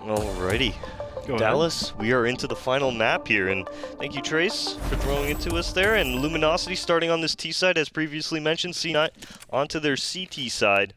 Alrighty. Dallas, we are into the final map here, and thank you, Trace, for throwing it to us there. And Luminosity starting on this T side, as previously mentioned, C9 onto their CT side.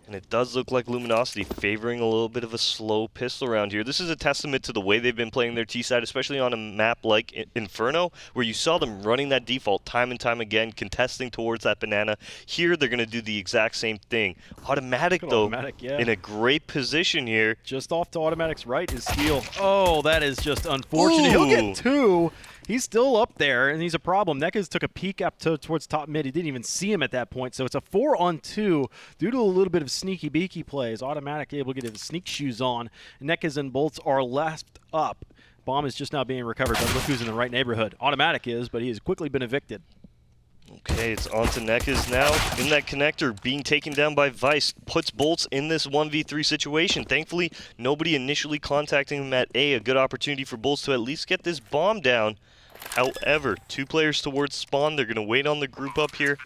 And it does look like Luminosity favoring a little bit of a slow pistol round here. This is a testament to the way they've been playing their T side, especially on a map like Inferno, where you saw them running that default time and time again, contesting towards that banana. Here, they're going to do the exact same thing. Automatic, though, in a great position here. Just off to Automatic's right is Steel. Oh, that is just unfortunate. Ooh. He'll get two. He's still up there, and he's a problem. Nekas took a peek up towards top mid. He didn't even see him at that point, so it's a 4-on-2 due to a little bit of sneaky beaky plays. Automatic able to get his sneak shoes on. Nekas and Bolts are left up. Bomb is just now being recovered, but look who's in the right neighborhood. Automatic is, but he has quickly been evicted. Okay, it's on to Nekas now. In that connector, being taken down by Vice, puts Bolts in this 1v3 situation. Thankfully, nobody initially contacting him at A. A good opportunity for Bolts to at least get this bomb down. However, two players towards spawn. They're going to wait on the group up here.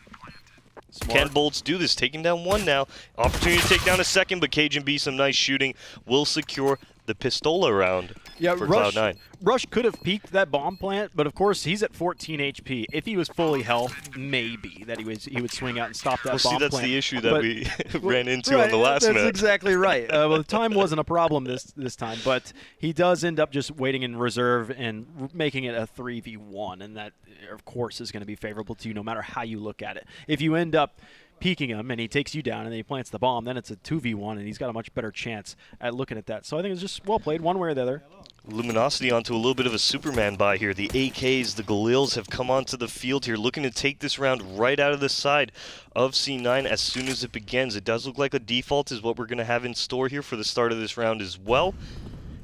Smart. Can Bolts do this? Taking down one now. Opportunity to take down a second, but Cajun some nice shooting will secure the Pistola round for Cloud9. Rush could have peaked that bomb plant, but of course he's at 14 HP. If he was fully health, maybe that he would swing out and stop that bomb plant. That's the issue that we ran into on the last match. That's exactly right. Well, the time wasn't a problem this time, but he does end up just waiting in reserve and making it a 3v1, and that, of course, is going to be favorable to you no matter how you look at it. If you end up peeking him and he takes you down and then he plants the bomb, then it's a 2v1 and he's got a much better chance at looking at that. So I think it's just well played one way or the other. Luminosity onto a little bit of a Superman buy here. The AKs, the Galils have come onto the field here looking to take this round right out of the side of C9 as soon as it begins. It does look like a default is what we're going to have in store here for the start of this round as well.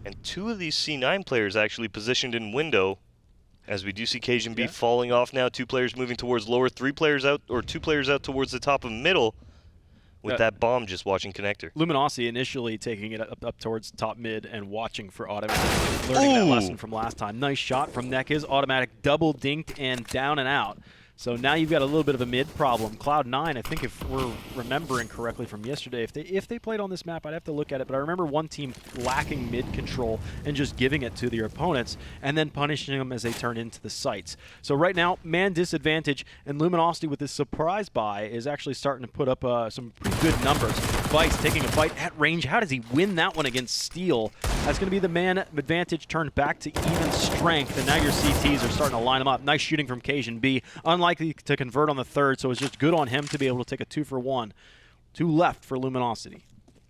And two of these C9 players actually positioned in window. As we do see Cajun B falling off now, two players moving towards lower, two players out towards the top of middle with that bomb just watching connector. Luminosity initially taking it up towards top mid and watching for Automatic, learning that lesson from last time. Nice shot from Nekas. Automatic double dinked and down and out. So now you've got a little bit of a mid problem. Cloud9, I think if we're remembering correctly from yesterday, if they played on this map, I'd have to look at it, but I remember one team lacking mid control and just giving it to their opponents and then punishing them as they turn into the sites. So right now, man disadvantage, and Luminosity with this surprise buy is actually starting to put up some pretty good numbers. Vice taking a fight at range. How does he win that one against Steel? That's going to be the man advantage turned back to even strength, and now your CTs are starting to line them up. Nice shooting from Cajun B. Unlikely to convert on the third, so it's just good on him to be able to take a 2-for-1. Two left for Luminosity.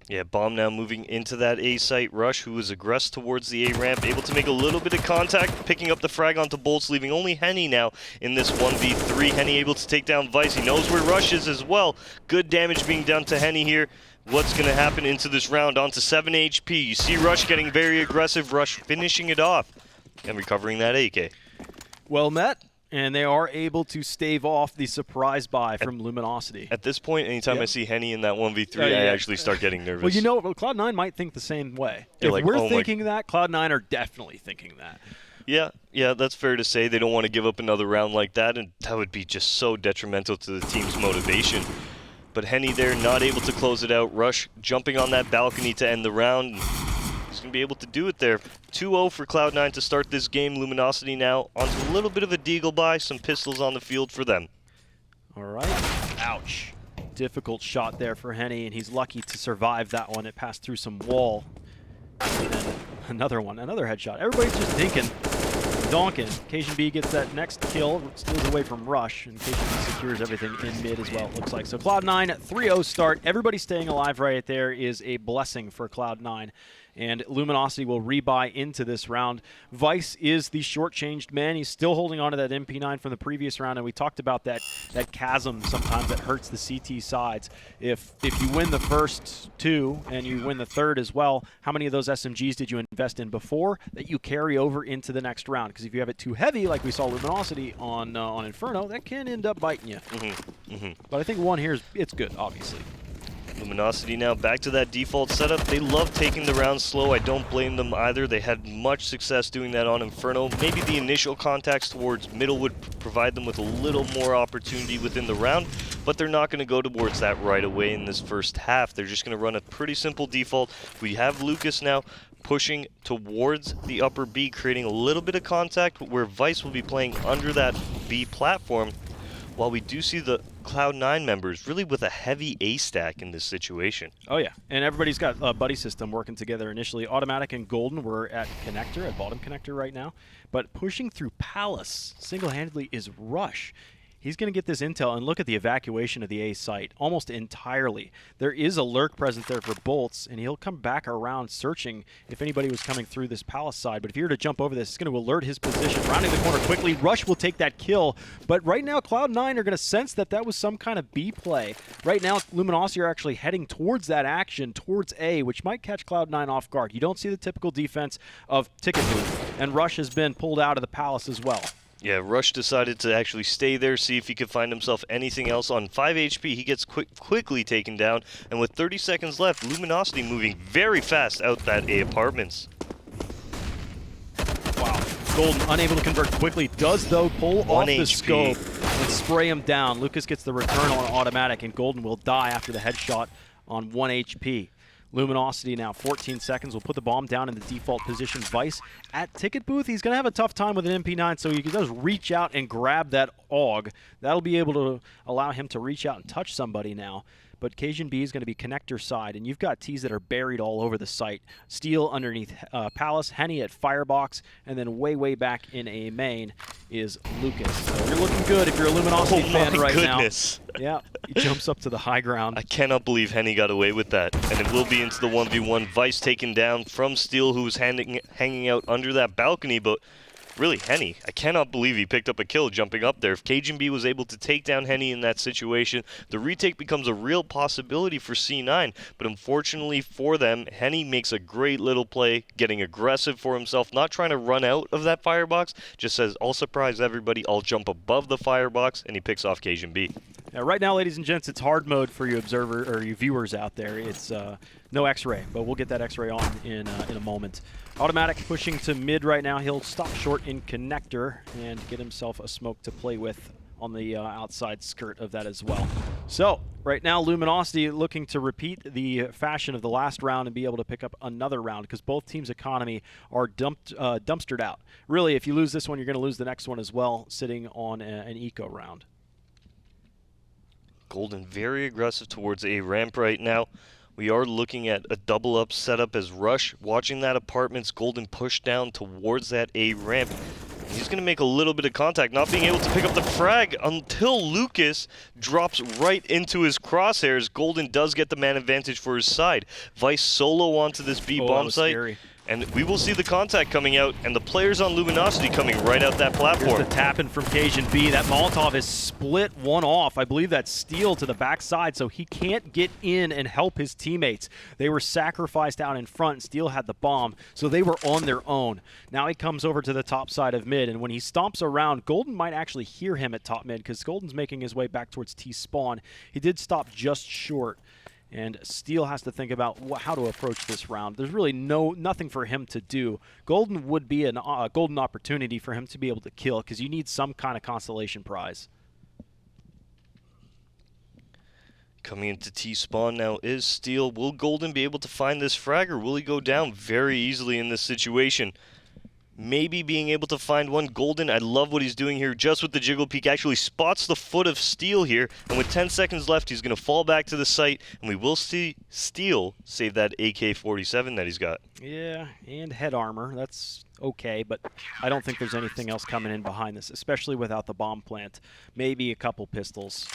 Yeah, Bomb now moving into that A site. Rush, who is aggressed towards the A ramp, able to make a little bit of contact, picking up the frag onto Bolts, leaving only Henny now in this 1v3. Henny able to take down Vice. He knows where Rush is as well. Good damage being done to Henny here. What's going to happen into this round? Onto 7 HP. You see Rush getting very aggressive. Rush finishing it off and recovering that AK. Well met. And they are able to stave off the surprise buy from Luminosity. At this point, anytime I see Henny in that 1v3, I actually start getting nervous. Well, you know, Cloud9 might think the same way. If like, we're thinking that, Cloud9 are definitely thinking that. Yeah, that's fair to say. They don't want to give up another round like that, and that would be just so detrimental to the team's motivation. But Henny there, not able to close it out. Rush jumping on that balcony to end the round. He's going to be able to do it there. 2-0 for Cloud9 to start this game. Luminosity now onto a little bit of a deagle buy. Some pistols on the field for them. All right. Ouch. Difficult shot there for Henny, and he's lucky to survive that one. It passed through some wall. And then another one, another headshot. Everybody's just thinking. Donkin. Cajun B gets that next kill, steals away from Rush, and Cajun B secures everything in mid as well, it looks like. So Cloud9, 3-0 start. Everybody staying alive right there is a blessing for Cloud9. And Luminosity will rebuy into this round. Vice is the shortchanged man. He's still holding on to that MP9 from the previous round, and we talked about that chasm sometimes that hurts the CT sides. If you win the first two and you win the third as well, how many of those SMGs did you invest in before that you carry over into the next round? Because if you have it too heavy, like we saw Luminosity on Inferno, that can end up biting you. But I think one here it's good, obviously. Luminosity now back to that default setup. They love taking the round slow. I don't blame them either. They had much success doing that on Inferno. Maybe the initial contacts towards middle would provide them with a little more opportunity within the round, but they're not going to go towards that right away in this first half. They're just going to run a pretty simple default. We have Lucas now pushing towards the upper B, creating a little bit of contact where Vice will be playing under that B platform, while we do see the Cloud9 members really with a heavy A stack in this situation. Oh yeah, and everybody's got a buddy system working together initially. Automatic and Golden were at connector, at bottom connector right now, but pushing through Palace single-handedly is Rush. He's going to get this intel, and look at the evacuation of the A site almost entirely. There is a lurk present there for Bolts, and he'll come back around searching if anybody was coming through this Palace side. But if you were to jump over this, it's going to alert his position. Rounding the corner quickly, Rush will take that kill. But right now, Cloud9 are going to sense that that was some kind of B play. Right now, Luminosity are actually heading towards that action, towards A, which might catch Cloud9 off guard. You don't see the typical defense of Ticket Booth, and Rush has been pulled out of the Palace as well. Yeah, Rush decided to actually stay there, see if he could find himself anything else. On 5 HP, he gets quickly taken down, and with 30 seconds left, Luminosity moving very fast out that A apartments. Wow. Golden unable to convert quickly, does though pull off the scope and spray him down. Lucas gets the return on automatic, and Golden will die after the headshot on 1 HP. Luminosity now 14 seconds. Will put the bomb down in the default position. Vice at Ticket Booth. He's going to have a tough time with an MP9, so he can just reach out and grab that AUG. That'll be able to allow him to reach out and touch somebody now. But Cajun B is going to be connector side, and you've got T's that are buried all over the site. Steel underneath Palace, Henny at Firebox, and then way back in A main is Lucas. So you're looking good if you're a Luminosity fan right goodness. now. Yeah, he jumps up to the high ground. I cannot believe Henny got away with that, and it will be into the 1v1. Vice taken down from Steel, who was hanging out under that balcony, but really, Henny, I cannot believe he picked up a kill jumping up there. If Cajun B was able to take down Henny in that situation, the retake becomes a real possibility for C9. But unfortunately for them, Henny makes a great little play, getting aggressive for himself, not trying to run out of that firebox, just says, I'll surprise everybody, I'll jump above the firebox, and he picks off Cajun B. Now, right now, ladies and gents, it's hard mode for you observer or you viewers out there. It's no X-ray, but we'll get that X-ray on in a moment. Automatic pushing to mid right now. He'll stop short in connector and get himself a smoke to play with on the outside skirt of that as well. So right now, Luminosity looking to repeat the fashion of the last round and be able to pick up another round, because both teams' economy are dumpstered out. Really, if you lose this one, you're going to lose the next one as well, sitting on an eco round. Golden very aggressive towards A ramp right now. We are looking at a double up setup as Rush watching that apartments. Golden push down towards that A ramp. He's going to make a little bit of contact, not being able to pick up the frag until Lucas drops right into his crosshairs. Golden does get the man advantage for his side. Vice solo onto this B bomb site. Scary. And we will see the contact coming out, and the players on Luminosity coming right out that platform. Here's the tapping from Cajun B. That Molotov is split one off. I believe that's Steel to the backside, so he can't get in and help his teammates. They were sacrificed out in front, and Steel had the bomb, so they were on their own. Now he comes over to the top side of mid, and when he stomps around, Golden might actually hear him at top mid, because Golden's making his way back towards T-spawn. He did stop just short. And Steel has to think about how to approach this round. There's really nothing for him to do. Golden would be a golden opportunity for him to be able to kill, because you need some kind of consolation prize. Coming into T-spawn now is Steel. Will Golden be able to find this frag, or will he go down very easily in this situation? Maybe being able to find one. Golden, I love what he's doing here just with the jiggle peek. Actually spots the foot of Steel here, and with 10 seconds left, he's going to fall back to the site, and we will see Steel save that AK-47 that he's got. Yeah, and head armor. That's okay, but I don't think there's anything else coming in behind this, especially without the bomb plant. Maybe a couple pistols.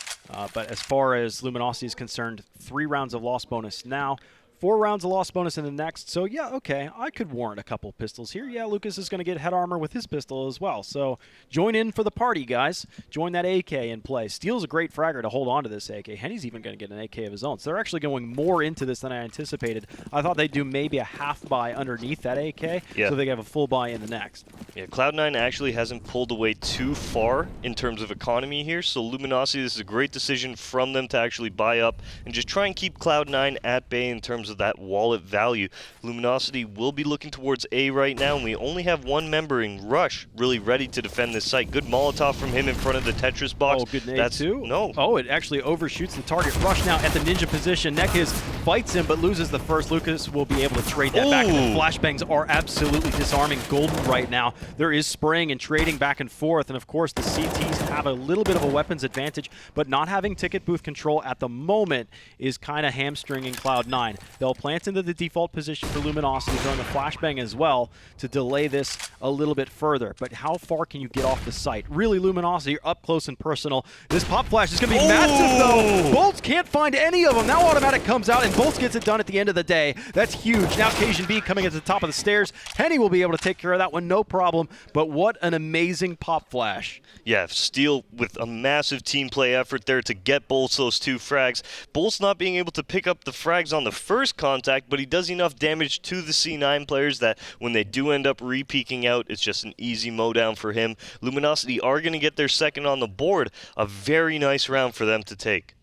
But as far as Luminosity is concerned, 3 rounds of loss bonus now. 4 rounds of loss bonus in the next, so yeah, okay, I could warrant a couple pistols here. Yeah, Lucas is going to get head armor with his pistol as well, so join in for the party, guys. Join that AK in play. Steel's a great fragger to hold on to this AK. Henny's even going to get an AK of his own, so they're actually going more into this than I anticipated. I thought they'd do maybe a half buy underneath that AK, so they have a full buy in the next. Yeah, Cloud9 actually hasn't pulled away too far in terms of economy here, so Luminosity, this is a great decision from them to actually buy up and just try and keep Cloud9 at bay in terms of of that wallet value. Luminosity will be looking towards A right now, and we only have one member in Rush really ready to defend this site. Good Molotov from him in front of the Tetris box. Oh, good nade too? No. Oh, it actually overshoots the target. Rush now at the ninja position. Nekis fights him but loses the first. Lucas will be able to trade that back, and the flashbangs are absolutely disarming Golden right now. There is spraying and trading back and forth, and of course the CTs have a little bit of a weapons advantage, but not having ticket booth control at the moment is kind of hamstringing Cloud9. They'll plant into the default position for Luminosity, throwing a flashbang as well to delay this a little bit further. But how far can you get off the site? Really, Luminosity are up close and personal. This pop flash is going to be massive, though. Bolts can't find any of them. Now Automatic comes out, and Bolts gets it done at the end of the day. That's huge. Now Cajun B coming at the top of the stairs. Henny will be able to take care of that one, no problem. But what an amazing pop flash. Yeah, Steel with a massive team play effort there to get Bolts those 2 frags. Bolts not being able to pick up the frags on the first contact, but he does enough damage to the C9 players that when they do end up re-peeking out, it's just an easy mowdown for him. Luminosity are going to get their second on the board. A very nice round for them to take.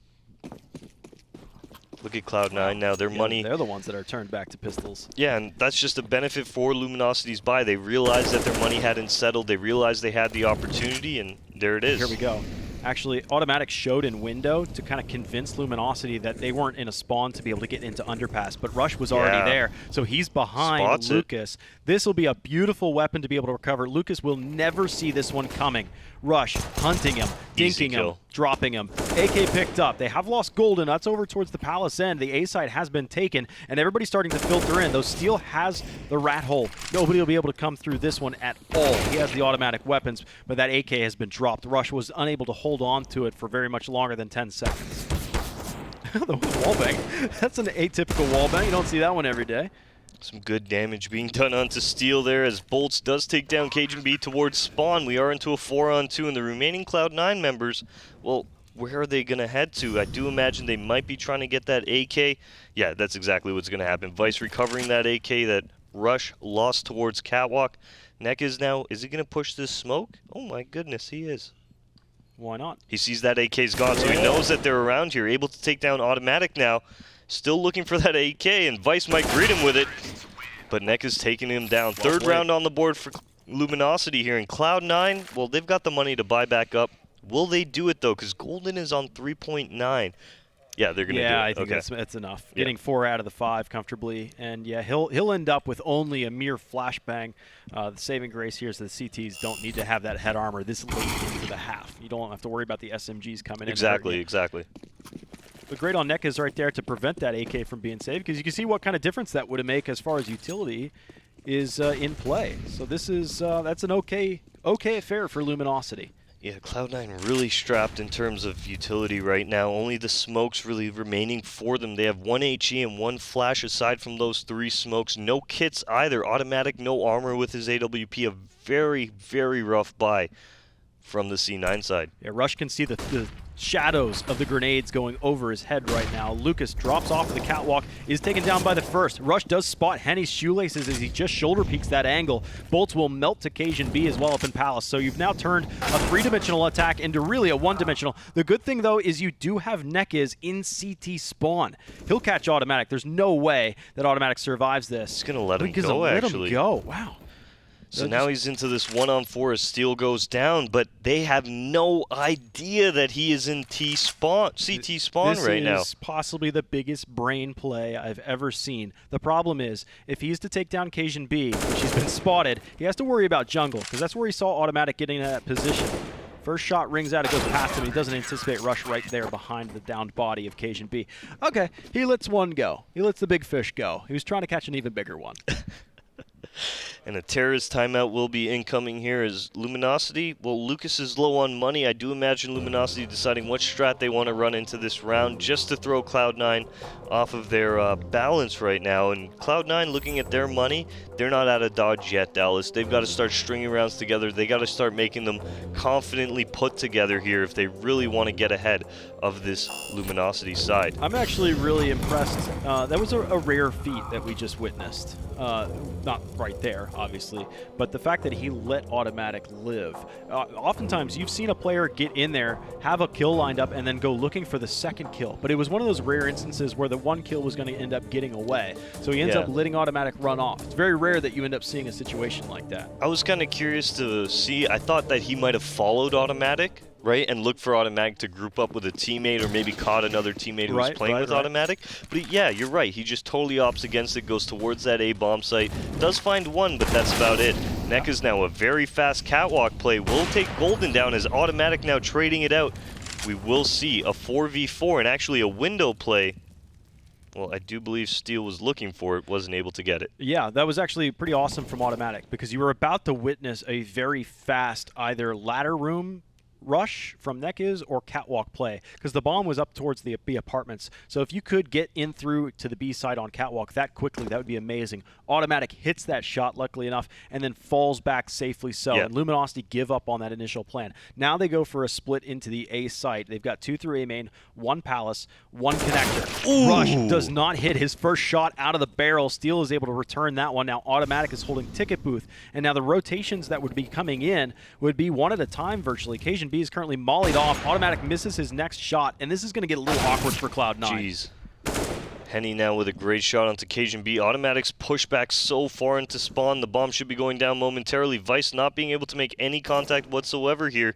Look at Cloud9 now. Their money... They're the ones that are turned back to pistols. Yeah, and that's just a benefit for Luminosity's buy. They realized that their money hadn't settled. They realized they had the opportunity, and there it is. Here we go. Actually, Automatic showed in window to kind of convince Luminosity that they weren't in a spawn to be able to get into underpass, but Rush was already there, so he's behind Spots Lucas. This will be a beautiful weapon to be able to recover. Lucas will never see this one coming. Rush hunting him, dinking him, dropping him. AK picked up. They have lost Golden. That's over towards the Palace end. The A side has been taken, and everybody's starting to filter in. Though Steel has the rat hole. Nobody will be able to come through this one at all. He has the automatic weapons, but that AK has been dropped. Rush was unable to hold on to it for very much longer than 10 seconds. The wallbang. That's an atypical wallbang. You don't see that one every day. Some good damage being done onto Steel there as Bolts does take down Cajun B towards spawn. We are into a 4-on-2, and the remaining Cloud9 members, well, where are they going to head to? I do imagine they might be trying to get that AK. Yeah, that's exactly what's going to happen. Vice recovering that AK that Rush lost towards Catwalk. Neck is now, is he going to push this smoke? Oh my goodness, he is. Why not? He sees that AK's gone, so he knows that they're around here. Able to take down Automatic now. Still looking for that AK, and Vice might greet him with it. But Neck is taking him down. Third round on the board for Luminosity here. And Cloud9, well, they've got the money to buy back up. Will they do it, though? Because Golden is on 3.9. Yeah, they're going to do it. Yeah, I think that's enough. Yeah. Getting 4 out of the 5 comfortably. And, yeah, he'll end up with only a mere flashbang. The saving grace here is that the CTs don't need to have that head armor this late into the half. You don't have to worry about the SMGs coming in. Exactly. But great on Neck is right there to prevent that AK from being saved, because you can see what kind of difference that would make as far as utility is in play. So this is that's an okay affair for Luminosity. Yeah, Cloud9 really strapped in terms of utility right now. Only the smokes really remaining for them. They have 1 HE and 1 flash aside from those 3 smokes. No kits either. Automatic, no armor with his AWP. A very, very rough buy from the C9 side. Yeah, Rush can see the shadows of the grenades going over his head right now. Lucas drops off of the catwalk, is taken down by the first. Rush does spot Henny's shoelaces as he just shoulder peeks that angle. Bolts will melt to Cajun B as well up in Palace. So you've now turned a 3-dimensional attack into really a 1-dimensional. The good thing, though, is you do have Nekiz in CT spawn. He'll catch Automatic. There's no way that Automatic survives this. He's going to let him go, actually. Let him go. Wow. So now he's into this 1-on-4 as Steel goes down, but they have no idea that he is in CT spawn right now. This is possibly the biggest brain play I've ever seen. The problem is, if he's to take down Cajun B, which he's been spotted, he has to worry about jungle, because that's where he saw Automatic getting in that position. First shot rings out, it goes past him. He doesn't anticipate Rush right there behind the downed body of Cajun B. Okay, he lets one go. He lets the big fish go. He was trying to catch an even bigger one. And a terrorist timeout will be incoming here as Luminosity. Well, Lucas is low on money. I do imagine Luminosity deciding what strat they want to run into this round just to throw Cloud9 off of their balance right now. And Cloud9, looking at their money, they're not out of dodge yet, Dallas. They've got to start stringing rounds together. They got to start making them confidently put together here if they really want to get ahead of this Luminosity side. I'm actually really impressed. That was a rare feat that we just witnessed. Not right there, obviously, but the fact that he let Automatic live. Oftentimes, you've seen a player get in there, have a kill lined up, and then go looking for the second kill. But it was one of those rare instances where the one kill was going to end up getting away. So he ends up letting Automatic run off. It's very rare that you end up seeing a situation like that. I was kind of curious to see. I thought that he might have followed Automatic, right, and looked for Automatic to group up with a teammate or maybe caught another teammate who was playing with Automatic. But yeah, you're right. He just totally opts against it, goes towards that A bomb site, does find one, but that's about it. NECA's now a very fast catwalk play. Will take Golden down as Automatic now trading it out. We will see a 4v4 and actually a window play. Well, I do believe Steel was looking for it, wasn't able to get it. Yeah, that was actually pretty awesome from Automatic because you were about to witness a very fast either ladder room rush from NECA's or catwalk play because the bomb was up towards the B apartments. So if you could get in through to the B side on catwalk that quickly, that would be amazing. Automatic hits that shot, luckily enough, and then falls back safely so. And Luminosity give up on that initial plan. Now they go for a split into the A site. They've got 2 through A main, 1 palace, 1 connector. Ooh. Rush does not hit his first shot out of the barrel. Steel is able to return that one. Now Automatic is holding ticket booth. And now the rotations that would be coming in would be one at a time virtually. Cajun B is currently mollied off. Automatic misses his next shot, and this is going to get a little awkward for Cloud9. Jeez. Henny now with a great shot onto Cajun B. Automatic's pushback so far into spawn. The bomb should be going down momentarily. Vice not being able to make any contact whatsoever here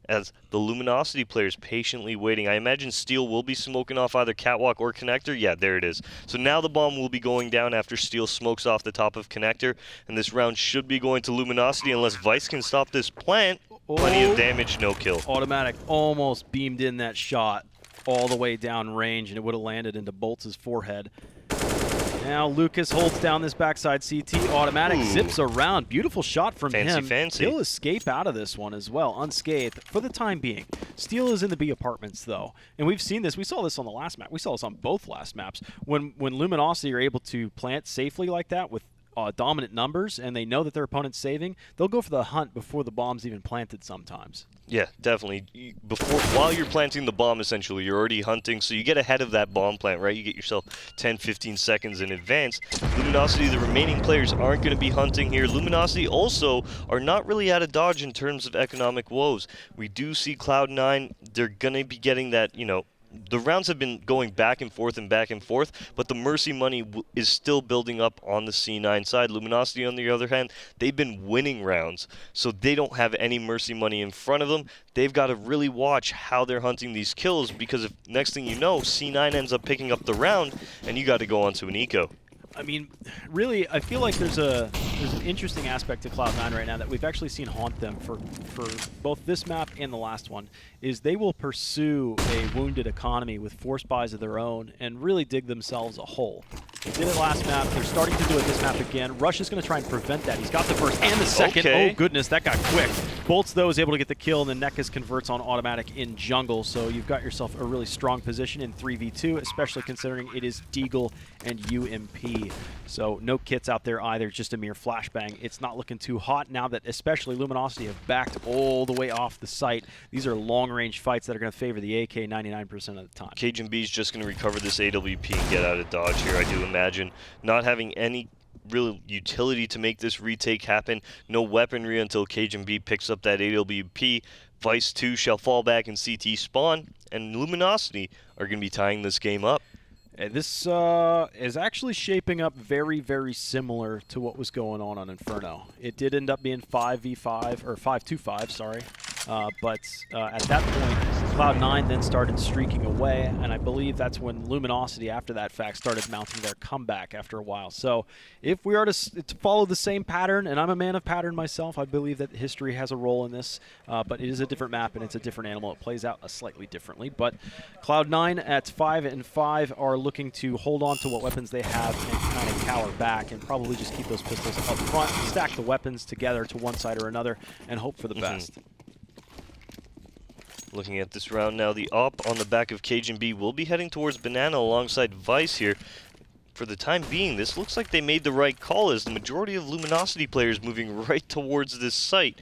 as the Luminosity players patiently waiting. I imagine Steel will be smoking off either catwalk or connector. Yeah, there it is. So now the bomb will be going down after Steel smokes off the top of connector, and this round should be going to Luminosity unless Vice can stop this plant. Plenty of damage, no kill. Automatic almost beamed in that shot all the way down range, and it would have landed into Bolts' forehead. Now Lucas holds down this backside CT. Automatic zips around. Beautiful shot from him. Fancy. He'll escape out of this one as well, unscathed for the time being. Steel is in the B apartments, though. And we've seen this. We saw this on the last map. We saw this on both last maps. When Luminosity are able to plant safely like that with dominant numbers and they know that their opponent's saving, they'll go for the hunt before the bomb's even planted sometimes. Yeah, definitely. While you're planting the bomb, essentially, you're already hunting, so you get ahead of that bomb plant, right? You get yourself 10, 15 seconds in advance. Luminosity, the remaining players aren't going to be hunting here. Luminosity also are not really out of dodge in terms of economic woes. We do see Cloud9, they're going to be getting that, you know, the rounds have been going back and forth, but the Mercy money is still building up on the C9 side. Luminosity, on the other hand, they've been winning rounds, so they don't have any Mercy money in front of them. They've got to really watch how they're hunting these kills, because if next thing you know, C9 ends up picking up the round, and you got to go onto an eco. I mean, really, I feel like there's an interesting aspect to Cloud9 right now that we've actually seen haunt them for both this map and the last one, is they will pursue a wounded economy with force buys of their own and really dig themselves a hole. They did it last map. They're starting to do it this map again. Rush is going to try and prevent that. He's got the first and the second. Okay. Oh, goodness, that got quick. Bolts, though, is able to get the kill, and then NECA's converts on Automatic in jungle, so you've got yourself a really strong position in 3v2, especially considering it is Deagle and UMP. So no kits out there either, just a mere flashbang. It's not looking too hot now that especially Luminosity have backed all the way off the site. These are long-range fights that are going to favor the AK 99% of the time. Cajun B is just going to recover this AWP and get out of dodge here, I do imagine. Not having any real utility to make this retake happen. No weaponry until Cajun B picks up that AWP. Vice 2 shall fall back in CT spawn, and Luminosity are going to be tying this game up. This is actually shaping up very, very similar to what was going on Inferno. It did end up being 5v5, or 5-2-5, sorry. But at that point, Cloud9 then started streaking away, and I believe that's when Luminosity, after that fact, started mounting their comeback after a while. So if we are to follow the same pattern, and I'm a man of pattern myself, I believe that history has a role in this, but it is a different map and it's a different animal. It plays out slightly differently. But Cloud9 at 5-5 are looking to hold on to what weapons they have and kind of cower back and probably just keep those pistols up front, stack the weapons together to one side or another, and hope for the best. Looking at this round now, the op on the back of Cajun B will be heading towards Banana alongside Vice here. For the time being, this looks like they made the right call as the majority of Luminosity players moving right towards this site.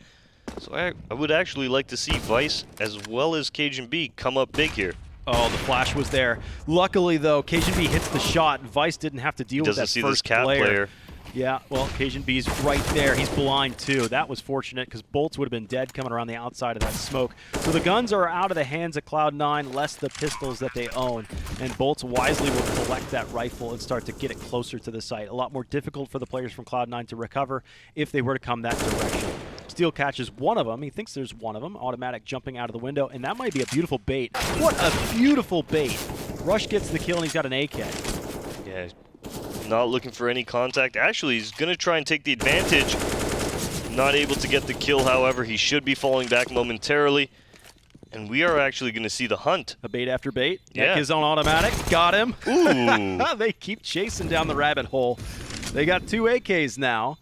So I would actually like to see Vice as well as Cajun B come up big here. Oh, the flash was there. Luckily, though, Cajun B hits the shot. Vice didn't have to deal with that see first this cat player. Yeah, well, Cajun B's right there. He's blind, too. That was fortunate because Bolts would have been dead coming around the outside of that smoke. So the guns are out of the hands of Cloud9, less the pistols that they own. And Bolts wisely will collect that rifle and start to get it closer to the site. A lot more difficult for the players from Cloud9 to recover if they were to come that direction. Steel catches one of them. He thinks there's one of them. Automatic jumping out of the window, and that might be a beautiful bait. What a beautiful bait. Rush gets the kill, and he's got an AK. Yeah. Not looking for any contact. Actually, he's going to try and take the advantage. Not able to get the kill, however. He should be falling back momentarily. And we are actually going to see the hunt. A bait after bait. Yeah. Neck is on automatic. Got him. Ooh. They keep chasing down the rabbit hole. They got 2 AKs now.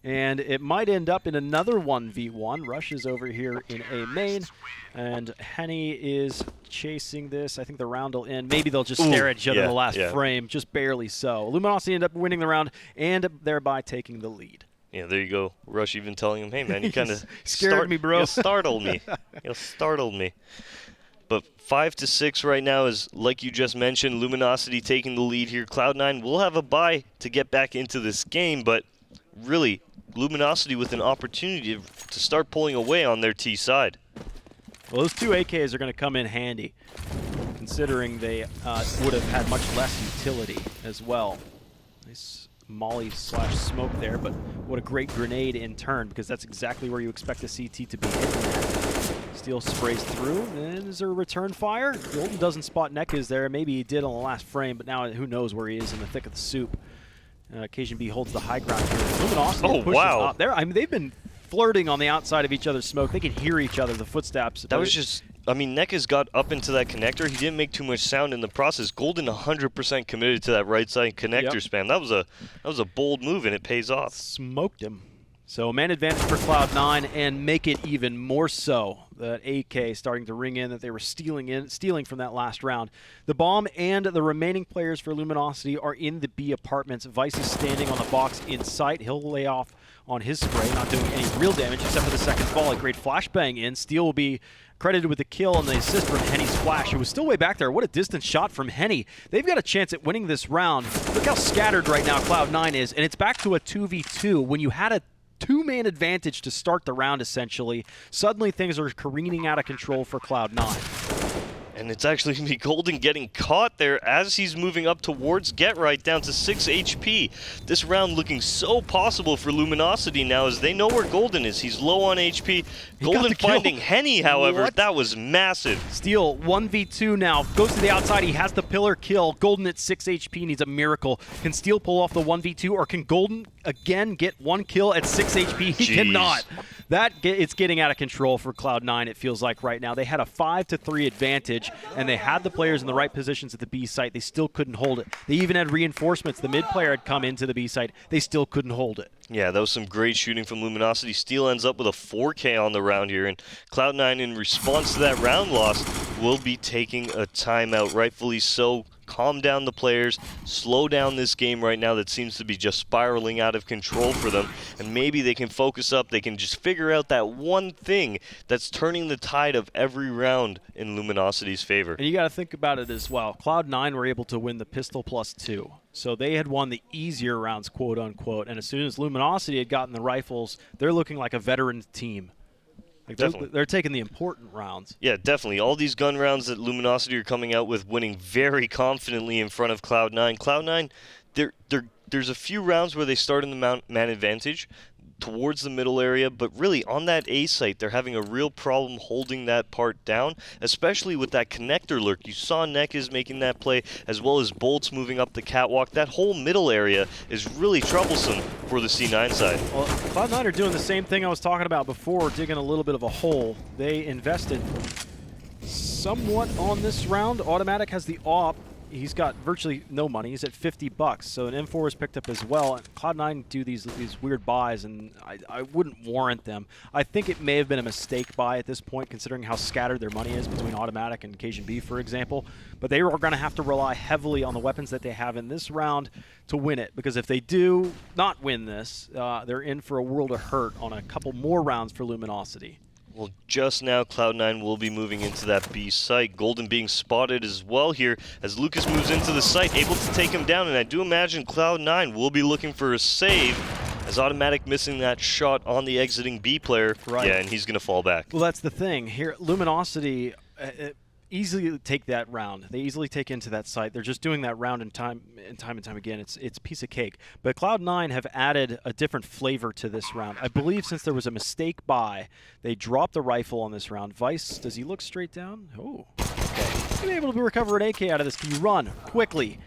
And it might end up in another 1v1. Rush is over here in A main. And Henny is chasing this. I think the round will end. Maybe they'll just stare at each other in the last frame, just barely so. Luminosity end up winning the round and thereby taking the lead. Yeah, there you go. Rush even telling him, hey, man, you kind of scared me, bro. You startled me. You startled me. But 5-6 right now is, like you just mentioned, Luminosity taking the lead here. Cloud9 will have a bye to get back into this game, but really, Luminosity with an opportunity to start pulling away on their T side. Well, those 2 AKs are going to come in handy, considering they would have had much less utility as well. Nice molly slash smoke there, but what a great grenade in turn, because that's exactly where you expect a CT to be hitting at. Steel sprays through, and is there a return fire? Golden doesn't spot Nekaz there. Maybe he did on the last frame, but now who knows where he is in the thick of the soup. Cajun B holds the high ground here. Luminosity pushes up there. I mean, they've been flirting on the outside of each other's smoke. They can hear each other, the footsteps. That was just, I mean, Nekaz got up into that connector. He didn't make too much sound in the process. Golden 100% committed to that right side connector spam. That was a bold move, and it pays off. Smoked him. So man advantage for Cloud9, and make it even more so. That AK starting to ring in that they were stealing from that last round. The bomb and the remaining players for Luminosity are in the B apartments. Vice is standing on the box in sight. He'll lay off on his spray, not doing any real damage except for the second fall. A great flashbang in. Steel will be credited with the kill and the assist from Henny's flash. It was still way back there. What a distance shot from Henny. They've got a chance at winning this round. Look how scattered right now Cloud9 is, and it's back to a 2v2 when you had a 2-man advantage to start the round, essentially. Suddenly things are careening out of control for Cloud9. And it's actually going to be Golden getting caught there as he's moving up towards Get Right, down to 6 HP. This round looking so possible for Luminosity now, as they know where Golden is. He's low on HP. Golden finding Henny, however, that was massive. Steel 1v2 now. Goes to the outside. He has the pillar kill. Golden at 6 HP needs a miracle. Can Steel pull off the 1v2, or can Golden again get 1 kill at 6 HP? He cannot. It's getting out of control for Cloud9, it feels like right now. They had a 5-3 advantage, and they had the players in the right positions at the B site. They still couldn't hold it. They even had reinforcements. The mid player had come into the B site. They still couldn't hold it. Yeah, that was some great shooting from Luminosity. Steel ends up with a 4K on the round here, and Cloud9, in response to that round loss, will be taking a timeout, rightfully so. Calm down the players, slow down this game right now that seems to be just spiraling out of control for them, and maybe they can focus up. They can just figure out that one thing that's turning the tide of every round in Luminosity's favor. And you got to think about it as well. Cloud9 were able to win the pistol +2. So they had won the easier rounds, quote unquote, and as soon as Luminosity had gotten the rifles, they're looking like a veteran team. Like they're taking the important rounds. Yeah, definitely. All these gun rounds that Luminosity are coming out with, winning very confidently in front of Cloud9. Cloud9, there's a few rounds where they start in the man advantage towards the middle area, but really on that A site, they're having a real problem holding that part down, especially with that connector lurk. You saw Nekaz making that play, as well as Bolts moving up the catwalk. That whole middle area is really troublesome for the C9 side. Well, Cloud9 are doing the same thing I was talking about before, digging a little bit of a hole. They invested somewhat on this round. Automatic has the AWP. He's got virtually no money. He's at $50, so an M4 is picked up as well. Cloud9 do these weird buys, and I wouldn't warrant them. I think it may have been a mistake buy at this point, considering how scattered their money is between Automatic and Cajun B, for example. But they are going to have to rely heavily on the weapons that they have in this round to win it, because if they do not win this, they're in for a world of hurt on a couple more rounds for Luminosity. Well, just now, Cloud9 will be moving into that B site. Golden being spotted as well here as Lucas moves into the site, able to take him down. And I do imagine Cloud9 will be looking for a save as Automatic missing that shot on the exiting B player. Right. Yeah, and he's going to fall back. Well, that's the thing. Here, Luminosity easily take that round. They easily take into that site. They're just doing that round and time again. It's a piece of cake. But Cloud9 have added a different flavor to this round. I believe since there was a mistake buy, they dropped the rifle on this round. Vice, does he look straight down? Oh, okay. He's gonna be able to recover an AK out of this. Can you run quickly?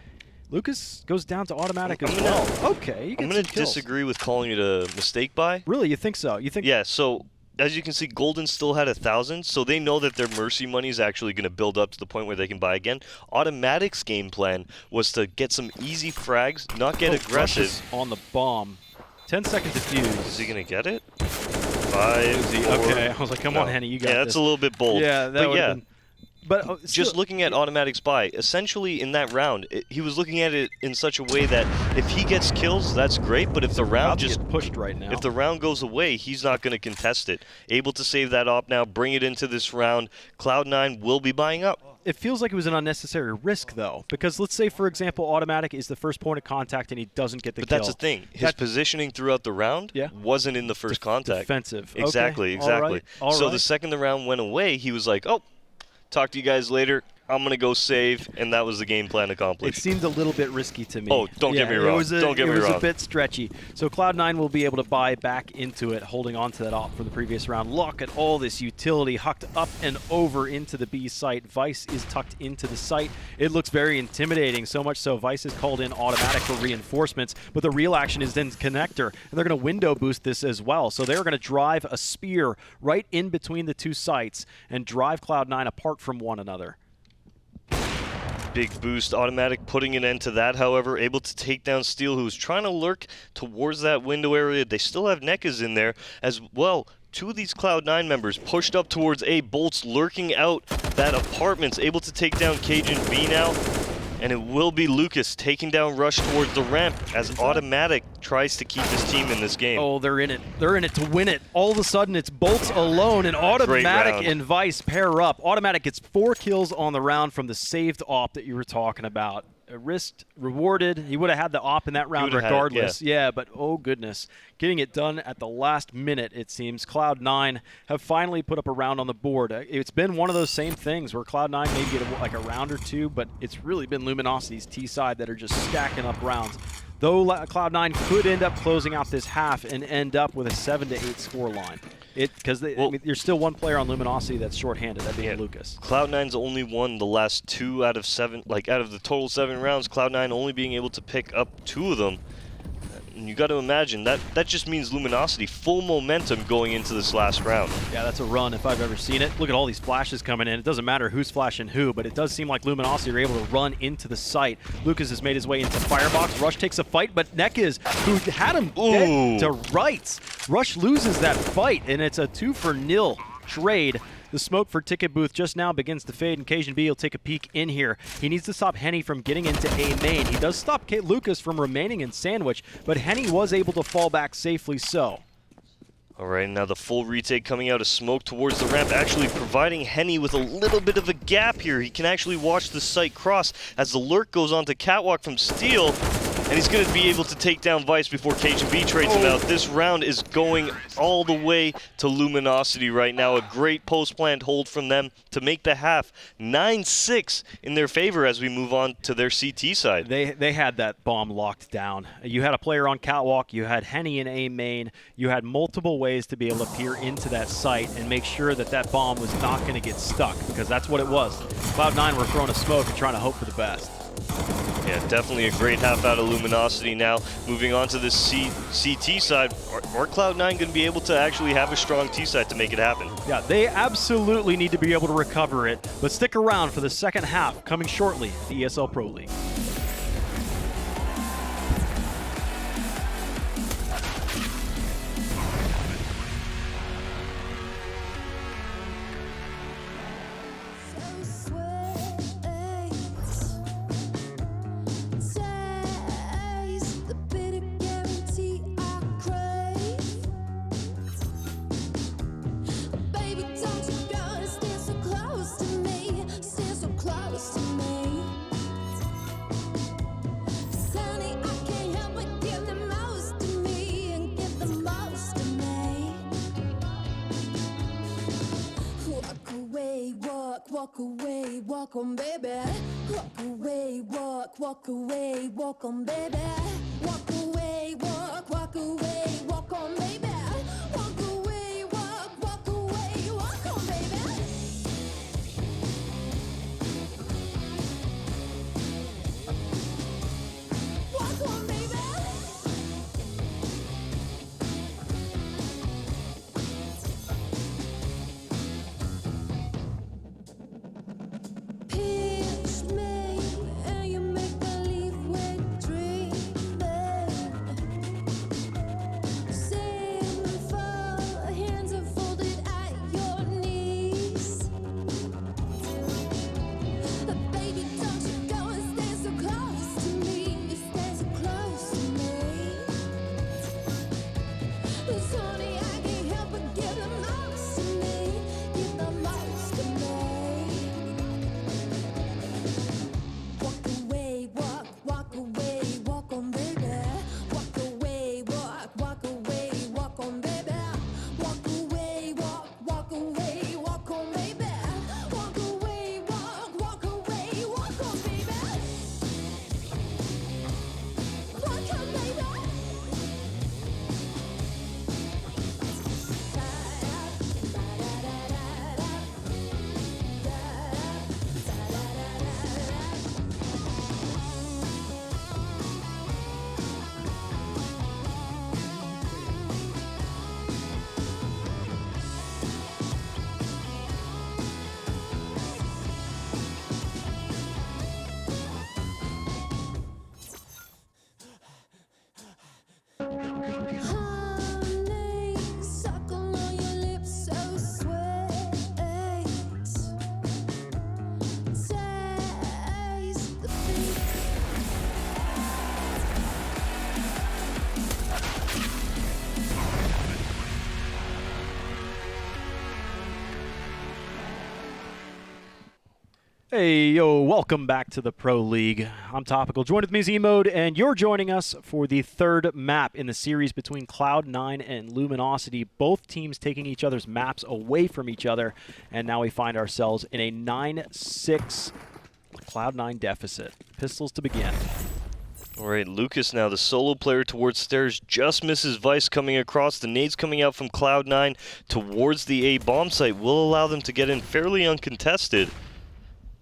Lucas goes down to Automatic as well. Okay, I'm going to disagree with calling it a mistake buy. Really, you think so? You think? Yeah, so as you can see, Golden still had 1,000, so they know that their mercy money is actually going to build up to the point where they can buy again. Automatic's game plan was to get some easy frags, not get aggressive. On the bomb. 10 second defuse. Is he going to get it? 5, 4. Okay, I was like, come on, Henny, you got this. Yeah, that's a little bit bold. Yeah, that would have been. But just looking at Automatic's buy, essentially in that round, he was looking at it in such a way that if he gets kills, that's great. But if the round just pushed right now, if the round goes away, he's not going to contest it. Able to save that op now, bring it into this round. Cloud9 will be buying up. It feels like it was an unnecessary risk, though, because let's say, for example, Automatic is the first point of contact and he doesn't get the kill. But that's the thing. His positioning throughout the round wasn't in the first contact. Defensive. Exactly, okay. exactly. All right. So the second the round went away, he was like, oh, talk to you guys later. I'm going to go save, and that was the game plan accomplished. It seemed a little bit risky to me. Oh, don't get me wrong. It was a bit stretchy. So Cloud9 will be able to buy back into it, holding on to that op from the previous round. Look at all this utility hucked up and over into the B site. Vice is tucked into the site. It looks very intimidating, so much so Vice is called in Automatic for reinforcements, but the real action is then Connector, and they're going to window boost this as well. So they're going to drive a spear right in between the two sites and drive Cloud9 apart from one another. Big boost. Automatic putting an end to that, however, able to take down Steel, who's trying to lurk towards that window area. They still have Nekas in there as well. Two of these Cloud9 members pushed up towards A. Bolts lurking out that apartment's able to take down Cajun B now. And it will be Lucas taking down Rush towards the ramp as Automatic tries to keep his team in this game. Oh, they're in it. They're in it to win it. All of a sudden, it's Bolts alone, and Automatic and Vice pair up. Automatic gets 4 kills on the round from the saved op that you were talking about. Risked, rewarded. He would have had the op in that round regardless. Yeah, but oh goodness. Getting it done at the last minute, it seems. Cloud9 have finally put up a round on the board. It's been one of those same things where Cloud9 maybe get like a round or two, but it's really been Luminosity's T side that are just stacking up rounds. Though Cloud9 could end up closing out this half and end up with a 7-8 score line. Because I mean, there's still one player on Luminosity that's shorthanded, that being Lucas. Cloud9's only won the last 2 out of 7, like out of the total 7 rounds, Cloud9 only being able to pick up 2 of them. And you got to imagine, that just means Luminosity full momentum going into this last round. Yeah, that's a run if I've ever seen it. Look at all these flashes coming in. It doesn't matter who's flashing who, but it does seem like Luminosity are able to run into the site. Lucas has made his way into Firebox. Rush takes a fight, but Nekas, who had him dead to rights, Rush loses that fight, and it's a 2-for-0 trade. The smoke for Ticket Booth just now begins to fade, and Cajun B will take a peek in here. He needs to stop Henny from getting into A main. He does stop Lucas from remaining in Sandwich, but Henny was able to fall back safely so. All right, now the full retake coming out of smoke towards the ramp, actually providing Henny with a little bit of a gap here. He can actually watch the site cross as the lurk goes on to Catwalk from Steel, and he's going to be able to take down Vice before Cajun B trades him out. This round is going all the way to Luminosity right now. A great post-planned hold from them to make the half 9-6 in their favor as we move on to their CT side. They had that bomb locked down. You had a player on Catwalk, you had Henny in A main, you had multiple ways to be able to peer into that site and make sure that that bomb was not going to get stuck, because that's what it was. Cloud9 were throwing a smoke and trying to hope for the best. Yeah, definitely a great half out of Luminosity now. Moving on to this CT side, are Cloud9 going to be able to actually have a strong T side to make it happen? Yeah, they absolutely need to be able to recover it, but stick around for the second half coming shortly at the ESL Pro League. Baby, walk away, walk on, baby. Walk away, walk away, walk on, baby. Walk away, walk away, walk on, baby. Walk away, walk away, walk on, baby. Walk on, baby. Pitch me, and you make believe we're dreaming. Simple, hands are folded at your knees. Baby, don't you go and stand so close to me. You stand so close to me. 'Cause honey, I can't help but give the most to me. Give the most to me. Walk away, walk away, walk on, baby. Walk away, walk away, walk on, baby. Walk away, walk away, walk on, baby. Walk away, walk away, walk on, baby. Walk on, baby. Honey, suckle on your lips so sweet. Taste the beat. Hey, yo, welcome back to the Pro League. I'm Topical, joined with me is E-Mode, and you're joining us for the third map in the series between Cloud9 and Luminosity. Both teams taking each other's maps away from each other, and now we find ourselves in a 9-6 Cloud9 deficit. Pistols to begin. All right, Lucas now, the solo player towards stairs, just misses Vice coming across. The nades coming out from Cloud9 towards the A bomb site will allow them to get in fairly uncontested.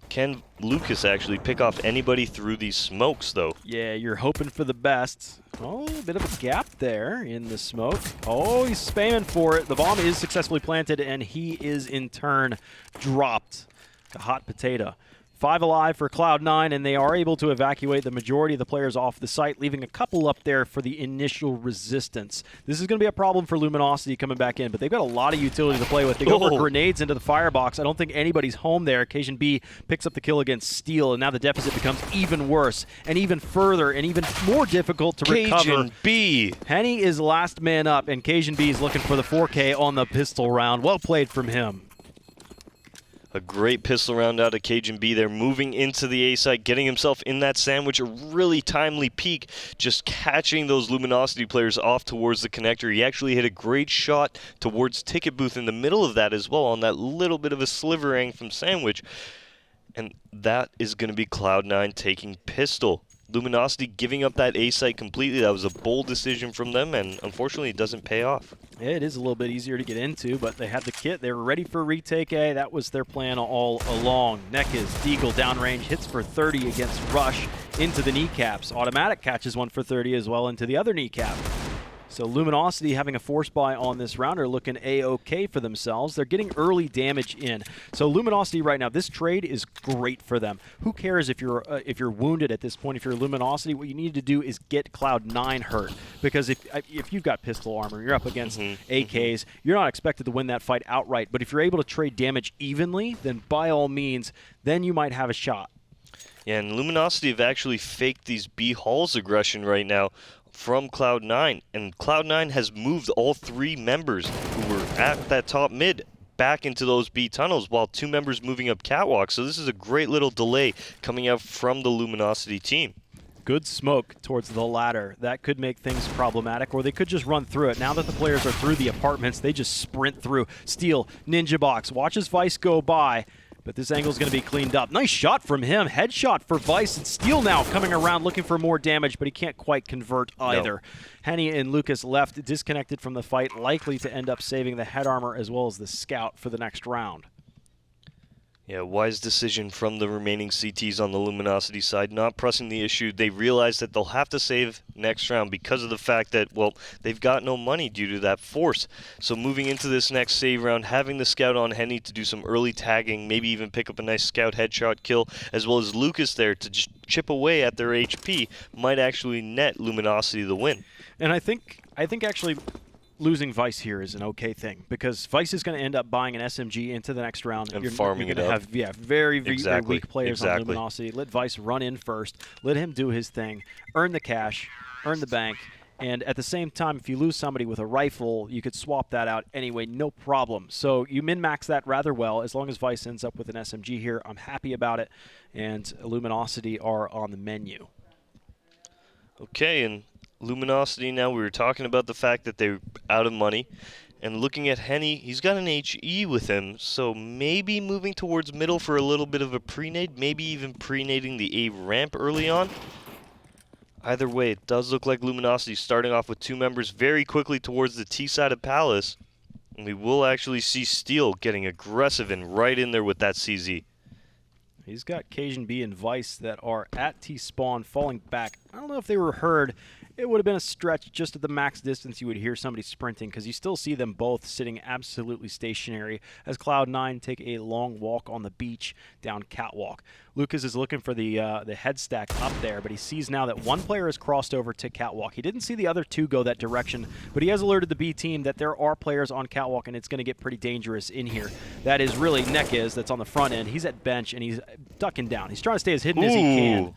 Can Lucas actually pick off anybody through these smokes, though? Yeah, you're hoping for the best. Oh, a bit of a gap there in the smoke. Oh, he's spamming for it. The bomb is successfully planted, and he is in turn dropped. The hot potato. 5 alive for Cloud9, and they are able to evacuate the majority of the players off the site, leaving a couple up there for the initial resistance. This is going to be a problem for Luminosity coming back in, but they've got a lot of utility to play with. They go for grenades into the firebox. I don't think anybody's home there. Occasion B picks up the kill against Steel, and now the deficit becomes even worse, and even further, and even more difficult to recover. Cajun B. Henny is last man up, and Cajun B is looking for the 4K on the pistol round. Well played from him. A great pistol round out of Cajun B there, moving into the A site, getting himself in that sandwich, a really timely peek, just catching those Luminosity players off towards the connector. He actually hit a great shot towards Ticket Booth in the middle of that as well, on that little bit of a slivering from sandwich. And that is going to be Cloud9 taking pistol. Luminosity giving up that A site completely. That was a bold decision from them, and unfortunately it doesn't pay off. Yeah, it is a little bit easier to get into, but they had the kit. They were ready for retake A. That was their plan all along. Nekaz, Deagle, downrange, hits for 30 against Rush into the kneecaps. Automatic catches one for 30 as well into the other kneecap. So Luminosity having a force buy on this round are looking A-OK for themselves. They're getting early damage in. So Luminosity right now, this trade is great for them. Who cares if you're wounded at this point? If you're Luminosity, what you need to do is get Cloud9 hurt. Because if you've got pistol armor, you're up against AKs, you're not expected to win that fight outright. But if you're able to trade damage evenly, then by all means, then you might have a shot. Yeah, and Luminosity have actually faked these B Halls aggression right now from Cloud9, and Cloud9 has moved all 3 members who were at that top mid back into those B tunnels, while 2 members moving up catwalk. So this is a great little delay coming out from the Luminosity team. Good smoke towards the ladder. That could make things problematic, or they could just run through it. Now that the players are through the apartments, they just sprint through. Steel, Ninja Box, watches Vice go by. But this angle is going to be cleaned up. Nice shot from him. Headshot for Vice. And Steel now coming around looking for more damage, but he can't quite convert either. No. Henny and Lucas left disconnected from the fight, likely to end up saving the head armor as well as the scout for the next round. Yeah, wise decision from the remaining CTs on the Luminosity side, not pressing the issue. They realize that they'll have to save next round because of the fact that, well, they've got no money due to that force. So moving into this next save round, having the scout on Henny to do some early tagging, maybe even pick up a nice scout headshot kill, as well as Lucas there to just chip away at their HP, might actually net Luminosity the win. And I think actually losing Vice here is an okay thing because Vice is going to end up buying an SMG into the next round. And farming you're going to have very weak players on Exactly. Luminosity. Let Vice run in first. Let him do his thing. Earn the cash. Earn the bank. And at the same time, if you lose somebody with a rifle, you could swap that out anyway, no problem. So you min-max that rather well. As long as Vice ends up with an SMG here, I'm happy about it. And Luminosity are on the menu. Okay, and Luminosity now, we were talking about the fact that they're out of money. And looking at Henny, he's got an HE with him, so maybe moving towards middle for a little bit of a pre-nade, maybe even pre-nading the A ramp early on. Either way, it does look like Luminosity starting off with two members very quickly towards the T side of Palace. And we will actually see Steel getting aggressive and right in there with that CZ. He's got Cajun B and Vice that are at T-spawn, falling back. I don't know if they were heard. It would have been a stretch just at the max distance you would hear somebody sprinting because you still see them both sitting absolutely stationary as Cloud9 take a long walk on the beach down Catwalk. Lucas is looking for the head stack up there, but he sees now that one player has crossed over to Catwalk. He didn't see the other two go that direction, but he has alerted the B team that there are players on Catwalk and it's going to get pretty dangerous in here. That is really Nekiz that's on the front end. He's at bench and he's ducking down. He's trying to stay as hidden as he can.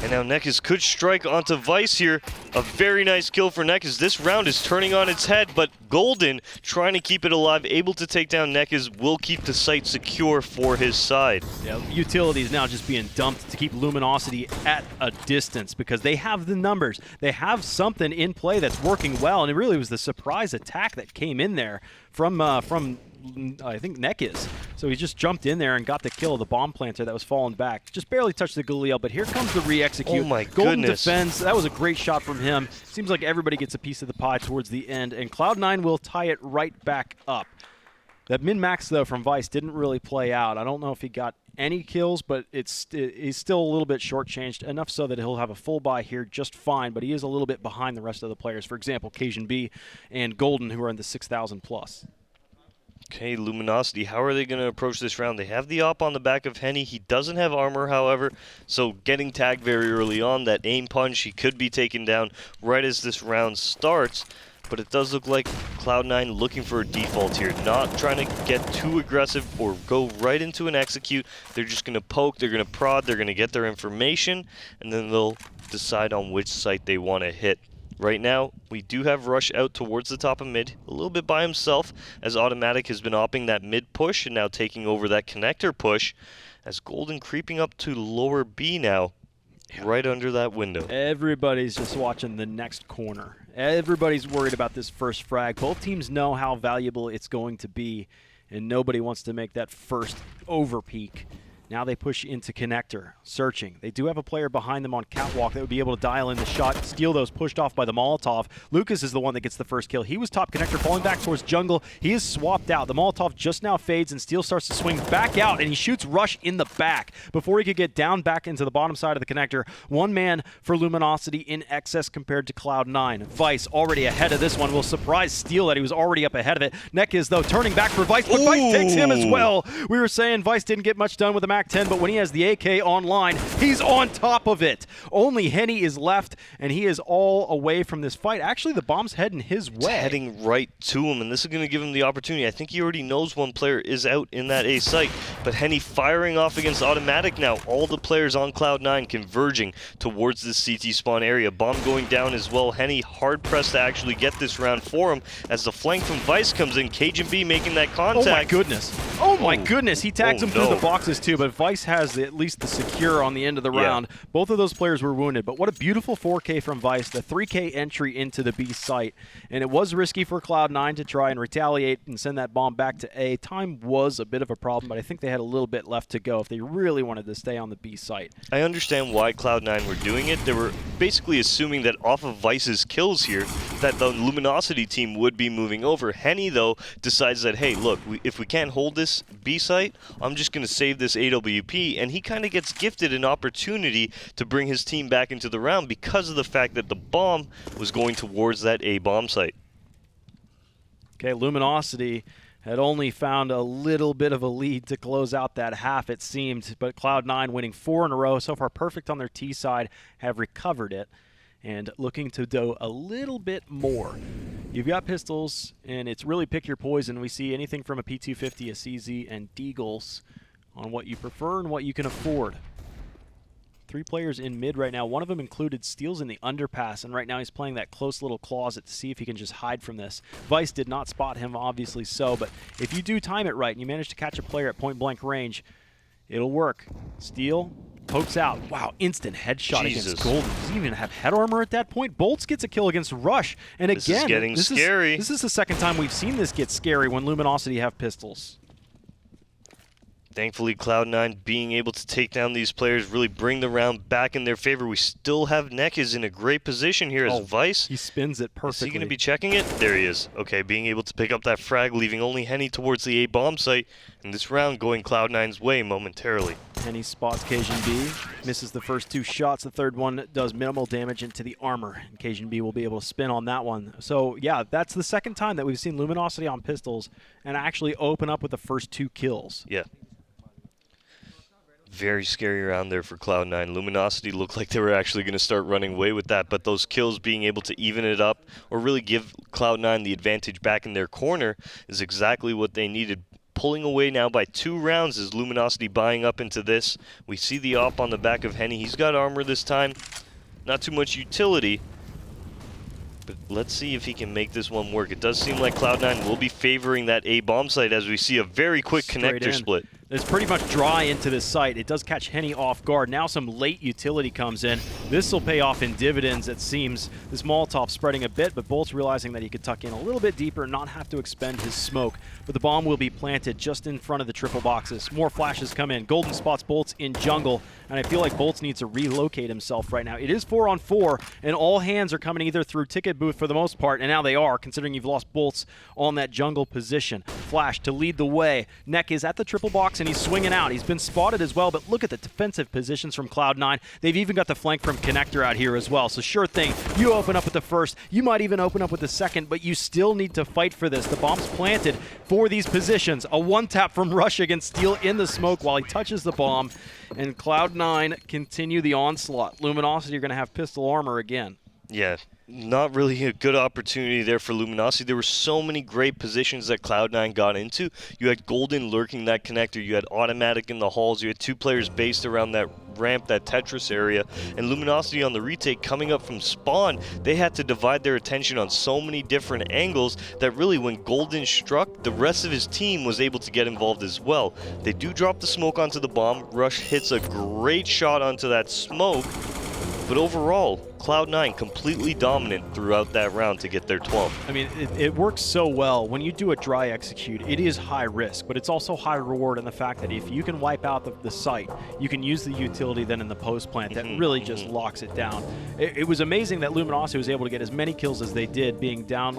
And now Nekiz could strike onto Vice here. A very nice kill for Nekiz. This round is turning on its head, but Golden, trying to keep it alive, able to take down Nekiz, will keep the site secure for his side. Yeah, utility is now just being dumped to keep Luminosity at a distance because they have the numbers. They have something in play that's working well, and it really was the surprise attack that came in there from I think Nekiz. So he just jumped in there and got the kill of the bomb planter that was falling back. Just barely touched the Galil, but here comes the re-execute. Oh my Golden goodness. defends. That was a great shot from him. Seems like everybody gets a piece of the pie towards the end, and Cloud9 will tie it right back up. That min-max, though, from Vice didn't really play out. I don't know if he got any kills, but he's still a little bit shortchanged, enough so that he'll have a full buy here just fine, but he is a little bit behind the rest of the players. For example, Cajun B and Golden, who are in the 6,000 plus. Okay, Luminosity, how are they going to approach this round? They have the op on the back of Henny. He doesn't have armor, however, so getting tagged very early on, that aim punch, he could be taken down right as this round starts. But it does look like Cloud9 looking for a default here, not trying to get too aggressive or go right into an execute. They're just going to poke, they're going to prod, they're going to get their information, and then they'll decide on which site they want to hit. Right now, we do have Rush out towards the top of mid, a little bit by himself, as Automatic has been opping that mid push and now taking over that connector push, as Golden creeping up to lower B now, right under that window. Everybody's just watching the next corner. Everybody's worried about this first frag. Both teams know how valuable it's going to be, and nobody wants to make that first over peak. Now they push into connector, searching. They do have a player behind them on Catwalk that would be able to dial in the shot, steal those pushed off by the Molotov. Lucas is the one that gets the first kill. He was top connector, falling back towards jungle. He is swapped out. The Molotov just now fades, and Steel starts to swing back out, and he shoots Rush in the back before he could get down back into the bottom side of the connector. One man for Luminosity in excess compared to Cloud9. Vice already ahead of this one will surprise Steel that he was already up ahead of it. Nekiz, though, turning back for Vice, but Vice takes him as well. We were saying Vice didn't get much done with the MAC-10, but when he has the AK online, he's on top of it. Only Henny is left, and he is all away from this fight. Actually, the bomb's heading his way. It's heading right to him, and this is going to give him the opportunity. I think he already knows one player is out in that A site, but Henny firing off against Automatic now. All the players on Cloud9 converging towards the CT spawn area. Bomb going down as well. Henny hard-pressed to actually get this round for him as the flank from Vice comes in. Cajun B making that contact. Oh my goodness. Oh my goodness. He tags him through the boxes too, but if Vice has at least the secure on the end of the Yeah. round, both of those players were wounded. But what a beautiful 4K from Vice, the 3K entry into the B site. And it was risky for Cloud9 to try and retaliate and send that bomb back to A. Time was a bit of a problem, but I think they had a little bit left to go if they really wanted to stay on the B site. I understand why Cloud9 were doing it. They were basically assuming that off of Vice's kills here, that the Luminosity team would be moving over. Henny, though, decides that, hey, look, if we can't hold this B site, I'm just going to save this AWP, and he kind of gets gifted an opportunity to bring his team back into the round because of the fact that the bomb was going towards that A bomb site. Okay, Luminosity had only found a little bit of a lead to close out that half, it seemed, but Cloud9 winning 4 in a row, so far perfect on their T side, have recovered it, and looking to do a little bit more. You've got pistols, and it's really pick your poison. We see anything from a P250, a CZ, and Deagles on what you prefer and what you can afford. 3 players in mid right now. One of them included steals in the underpass, and right now he's playing that close little closet to see if he can just hide from this. Vice did not spot him, obviously so, but if you do time it right and you manage to catch a player at point-blank range, it'll work. Steal, pokes out. Wow, instant headshot against Golden. Doesn't even have head armor at that point. Bolts gets a kill against Rush, and This again, is getting scary. This is the second time we've seen this get scary when Luminosity have pistols. Thankfully, Cloud9 being able to take down these players, really bring the round back in their favor. We still have Nekis in a great position here as Vice. He spins it Is perfectly. he going to be checking it? There he is. Okay, being able to pick up that frag, leaving only Henny towards the A bomb site, and this round going Cloud9's way momentarily. Henny spots Cajun B, misses the first 2 shots. The third one does minimal damage into the armor, and Cajun B will be able to spin on that one. So, yeah, that's the second time that we've seen Luminosity on pistols and actually open up with the first 2 kills. Yeah. Very scary round there for Cloud9. Luminosity looked like they were actually going to start running away with that, but those kills being able to even it up or really give Cloud9 the advantage back in their corner is exactly what they needed. Pulling away now by 2 rounds as Luminosity buying up into this. We see the op on the back of Henny. He's got armor this time. Not too much utility, but let's see if he can make this one work. It does seem like Cloud9 will be favoring that A bomb site as we see a very quick Straight connector in. split. It's pretty much dry into this site. It does catch Henny off guard. Now some late utility comes in. This will pay off in dividends, it seems. This Molotov spreading a bit, but Bolt's realizing that he could tuck in a little bit deeper and not have to expend his smoke. But the bomb will be planted just in front of the triple boxes. More flashes come in. Golden spots Bolts in jungle, and I feel like Bolts needs to relocate himself right now. It is 4-on-4, and all hands are coming either through ticket booth for the most part, and now they are, considering you've lost Bolts on that jungle position. Flash to lead the way. Neck is at the triple box, and he's swinging out. He's been spotted as well, but look at the defensive positions from Cloud9. They've even got the flank from Connector out here as well. So sure thing, you open up with the first. You might even open up with the second, but you still need to fight for this. The bomb's planted for these positions. A one-tap from Rush against Steel in the smoke while he touches the bomb. And Cloud9 continue the onslaught. Luminosity are going to have pistol armor again. Yeah, not really a good opportunity there for Luminosity. There were so many great positions that Cloud9 got into. You had Golden lurking that connector. You had Automatic in the halls. You had 2 players based around that ramp, that Tetris area. And Luminosity on the retake coming up from spawn, they had to divide their attention on so many different angles that really when Golden struck, the rest of his team was able to get involved as well. They do drop the smoke onto the bomb. Rush hits a great shot onto that smoke. But overall, Cloud9 completely dominant throughout that round to get their 12th. I mean, it works so well. When you do a dry execute, it is high risk, but it's also high reward in the fact that if you can wipe out the site, you can use the utility then in the post plant that really just locks it down. It was amazing that Luminosity was able to get as many kills as they did, being down.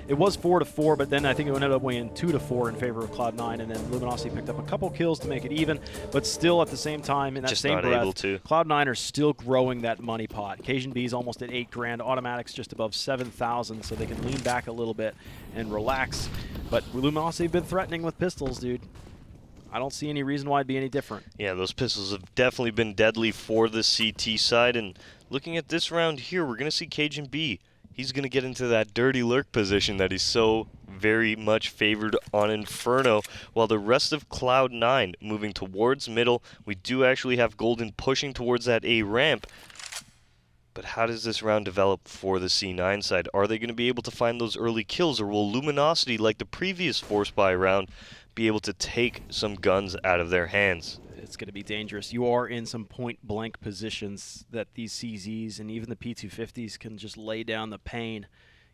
It was 4-4, but then I think it ended up weighing 2-4 in favor of Cloud9, and then Luminosity picked up a couple kills to make it even, but still at the same time, in that Just same not breath, able to. Cloud9 are still growing that money pot. Cajun B's almost at 8 grand, Automatic's just above 7,000, so they can lean back a little bit and relax. But Luminosity have been threatening with pistols, dude. I don't see any reason why it'd be any different. Yeah, those pistols have definitely been deadly for the CT side. And looking at this round here, we're going to see Cajun B. He's going to get into that dirty lurk position that he's so very much favored on Inferno, while the rest of Cloud9 moving towards middle. We do actually have Golden pushing towards that A ramp. But how does this round develop for the C9 side? Are they going to be able to find those early kills, or will Luminosity, like the previous Force Buy round, be able to take some guns out of their hands? it's going to be dangerous. You are in some point-blank positions that these CZs and even the P250s can just lay down the pain.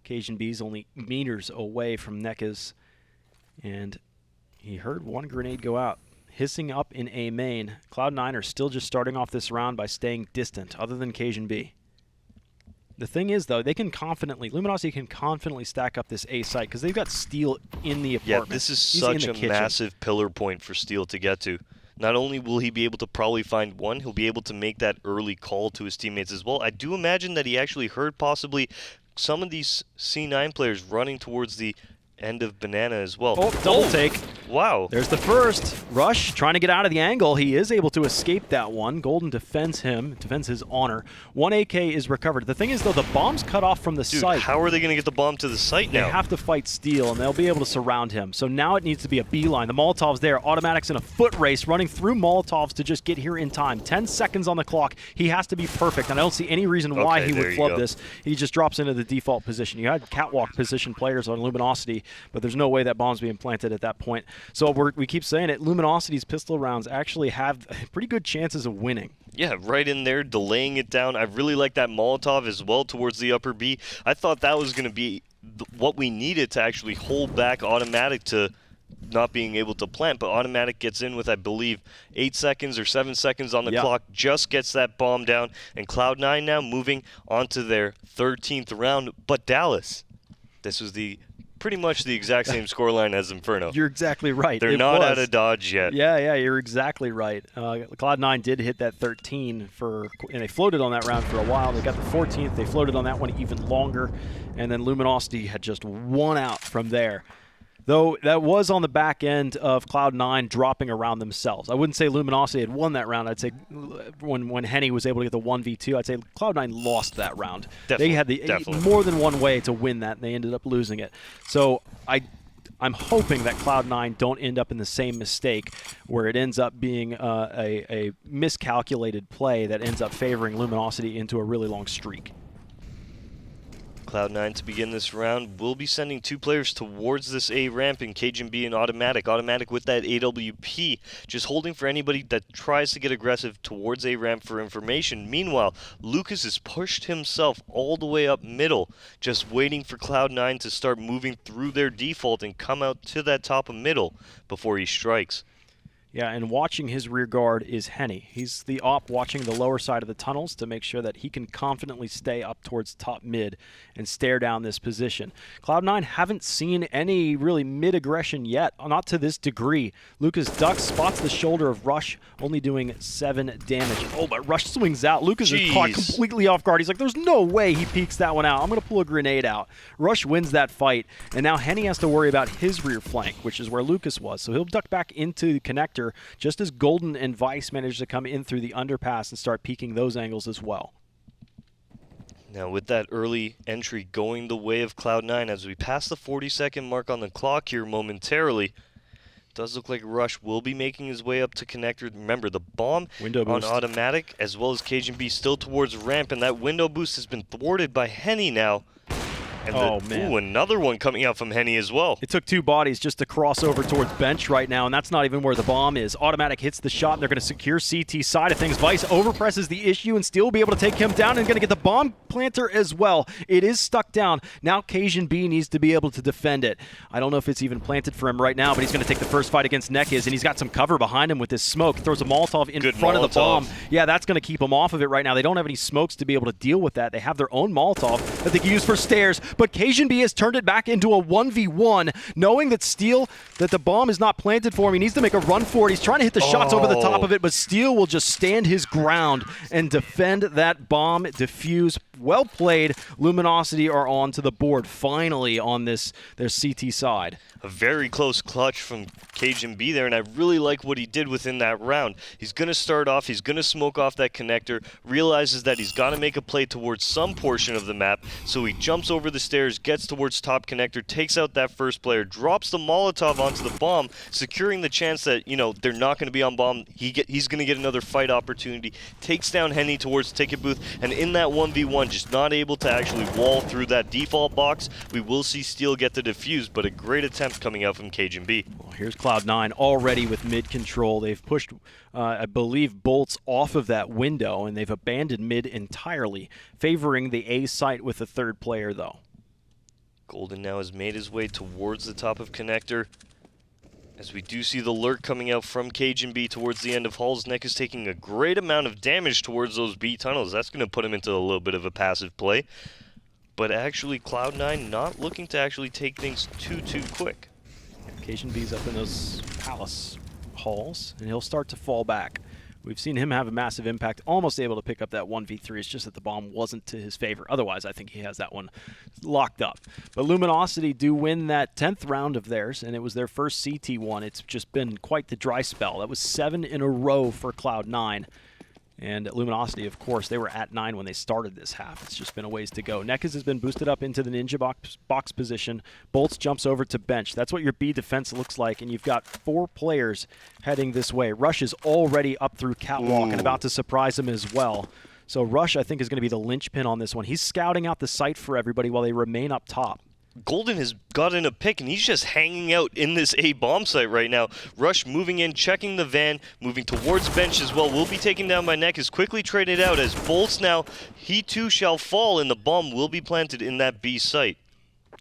Cajun B's only meters away from Nekes, and he heard one grenade go out. Hissing up in A main. Cloud9 are still just starting off this round by staying distant, other than Cajun B. The thing is, though, they can confidently, Luminosity can confidently stack up this A site because they've got Steel in the apartment. Yeah, this is He's such in a the kitchen. massive pillar point for Steel to get to. Not only will he be able to probably find one, he'll be able to make that early call to his teammates as well. I do imagine that he actually heard possibly some of these C9 players running towards the end of Banana as well. Oh, double take. Wow. There's the first. Rush trying to get out of the angle. He is able to escape that one. Golden defends him, defends his honor. 1 AK is recovered. The thing is, though, the bomb's cut off from the Dude, site. how are they going to get the bomb to the site They now? have to fight Steel, and they'll be able to surround him. So now it needs to be a beeline. The Molotov's there. Automatic's in a foot race, running through Molotovs to just get here in time. 10 seconds on the clock. He has to be perfect, and I don't see any reason why he would flub this. He just drops into the default position. You had catwalk position players on Luminosity, but there's no way that bomb's being planted at that point. So we keep saying it, Luminosity's pistol rounds actually have pretty good chances of winning. Yeah, right in there, delaying it down. I really like that Molotov as well towards the upper B. I thought that was going to be what we needed to actually hold back Automatic to not being able to plant, but Automatic gets in with, I believe, 8 seconds or 7 seconds on the clock, just gets that bomb down, and Cloud9 now moving on to their 13th round. But Dallas, this was pretty much the exact same scoreline as Inferno. You're exactly right. They're not out of dodge yet. Yeah, you're exactly right. Cloud9 did hit that 13 and they floated on that round for a while. They got the 14th. They floated on that one even longer, and then Luminosity had just won out from there. Though that was on the back end of Cloud9 dropping around themselves. I wouldn't say Luminosity had won that round. I'd say when Henny was able to get the 1v2, I'd say Cloud9 lost that round. They had more than one way to win that, and they ended up losing it. So I'm hoping that Cloud9 don't end up in the same mistake where it ends up being a miscalculated play that ends up favoring Luminosity into a really long streak. Cloud9 to begin this round will be sending 2 players towards this A ramp in Cajun B and Automatic. Automatic with that AWP, just holding for anybody that tries to get aggressive towards A ramp for information. Meanwhile, Lucas has pushed himself all the way up middle, just waiting for Cloud9 to start moving through their default and come out to that top of middle before he strikes. Yeah, and watching his rear guard is Henny. He's the op watching the lower side of the tunnels to make sure that he can confidently stay up towards top mid and stare down this position. Cloud9 haven't seen any really mid-aggression yet, not to this degree. Lucas ducks, spots the shoulder of Rush, only doing 7 damage. Oh, but Rush swings out. Lucas is caught completely off guard. He's like, there's no way he peeks that one out. I'm going to pull a grenade out. Rush wins that fight, and now Henny has to worry about his rear flank, which is where Lucas was. So he'll duck back into the connector just as Golden and Vice manage to come in through the underpass and start peeking those angles as well. Now with that early entry going the way of Cloud9, as we pass the 40-second mark on the clock here momentarily, does look like Rush will be making his way up to connector. Remember, the bomb on Automatic as well as Cajun B still towards ramp, and that window boost has been thwarted by Henny now. And man. Ooh, another one coming out from Henny as well. It took 2 bodies just to cross over towards bench right now, and that's not even where the bomb is. Automatic hits the shot, and they're going to secure CT side of things. Vice overpresses the issue, and Steel will be able to take him down and going to get the bomb planter as well. It is stuck down. Now Cajun B needs to be able to defend it. I don't know if it's even planted for him right now, but he's going to take the first fight against Nekes, and he's got some cover behind him with this smoke. Throws a Molotov in front of the bomb. Yeah, that's going to keep him off of it right now. They don't have any smokes to be able to deal with that. They have their own Molotov that they can use for stairs, but Cajun B has turned it back into a 1v1, knowing that that the bomb is not planted for him. He needs to make a run for it. He's trying to hit the shots over the top of it, but Steel will just stand his ground and defend that bomb, defuse. Well played. Luminosity are on to the board finally on their CT side. A very close clutch from Cajun B there, and I really like what he did within that round. He's going to start off, he's going to smoke off that connector, realizes that he's got to make a play towards some portion of the map, so he jumps over the stairs, gets towards top connector, takes out that first player, drops the Molotov onto the bomb, securing the chance that, you know, they're not going to be on bomb. He's going to get another fight opportunity, takes down Henny towards ticket booth, and in that 1v1, just not able to actually wall through that default box. We will see Steel get the defuse, but a great attempt coming out from Cajun B. Well, here's Cloud9 already with mid control. They've pushed I believe, bolts off of that window, and they've abandoned mid entirely, favoring the A site with the third player, though. Golden now has made his way towards the top of connector. As we do see the lurk coming out from Cajun B towards the end of Hall's Neck is taking a great amount of damage towards those B tunnels. That's going to put him into a little bit of a passive play. But actually, Cloud9 not looking to actually take things too quick. Cajun B's up in those palace halls, and he'll start to fall back. We've seen him have a massive impact, almost able to pick up that 1v3. It's just that the bomb wasn't to his favor. Otherwise, I think he has that one locked up. But Luminosity do win that 10th round of theirs, and it was their first CT one. It's just been quite the dry spell. That was 7 in a row for Cloud9. And Luminosity, of course, they were at 9 when they started this half. It's just been a ways to go. Nekkes has been boosted up into the ninja box position. Bolts jumps over to bench. That's what your B defense looks like, and you've got 4 players heading this way. Rush is already up through catwalk and about to surprise him as well. So Rush, I think, is going to be the linchpin on this one. He's scouting out the site for everybody while they remain up top. Golden has gotten a pick, and he's just hanging out in this A bomb site right now. Rush moving in, checking the van, moving towards bench as well. Will be taken down by Nekkes, quickly traded out as Bolts now, he too shall fall, and the bomb will be planted in that B site.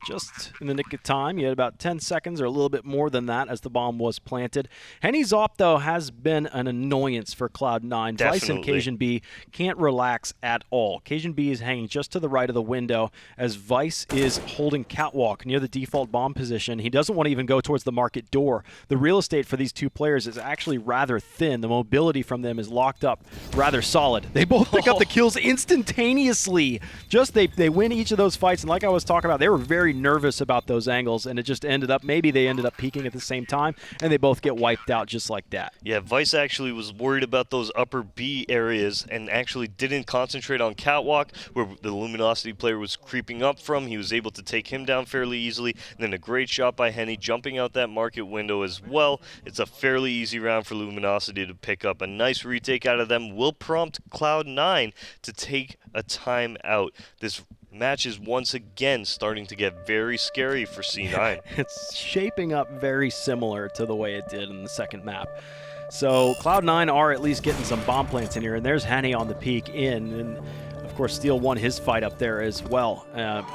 Just in the nick of time. You had about 10 seconds or a little bit more than that as the bomb was planted. Henny's op, though, has been an annoyance for Cloud9. Vice and Cajun B can't relax at all. Cajun B is hanging just to the right of the window as Vice is holding catwalk near the default bomb position. He doesn't want to even go towards the market door. The real estate for these two players is actually rather thin. The mobility from them is locked up rather solid. They both pick up the kills instantaneously. Just they win each of those fights, and like I was talking about, they were very nervous about those angles, and it just ended up, maybe they ended up peaking at the same time, and they both get wiped out just like that. Yeah, Vice actually was worried about those upper B areas and actually didn't concentrate on catwalk, where the Luminosity player was creeping up from. He was able to take him down fairly easily, and then a great shot by Henny jumping out that market window as well. It's a fairly easy round for Luminosity to pick up. A nice retake out of them will prompt Cloud9 to take a time out. This match is once again starting to get very scary for C9. It's shaping up very similar to the way it did in the second map. So Cloud9 are at least getting some bomb plants in here, and there's Henny on the peak in, and of course Steel won his fight up there as well.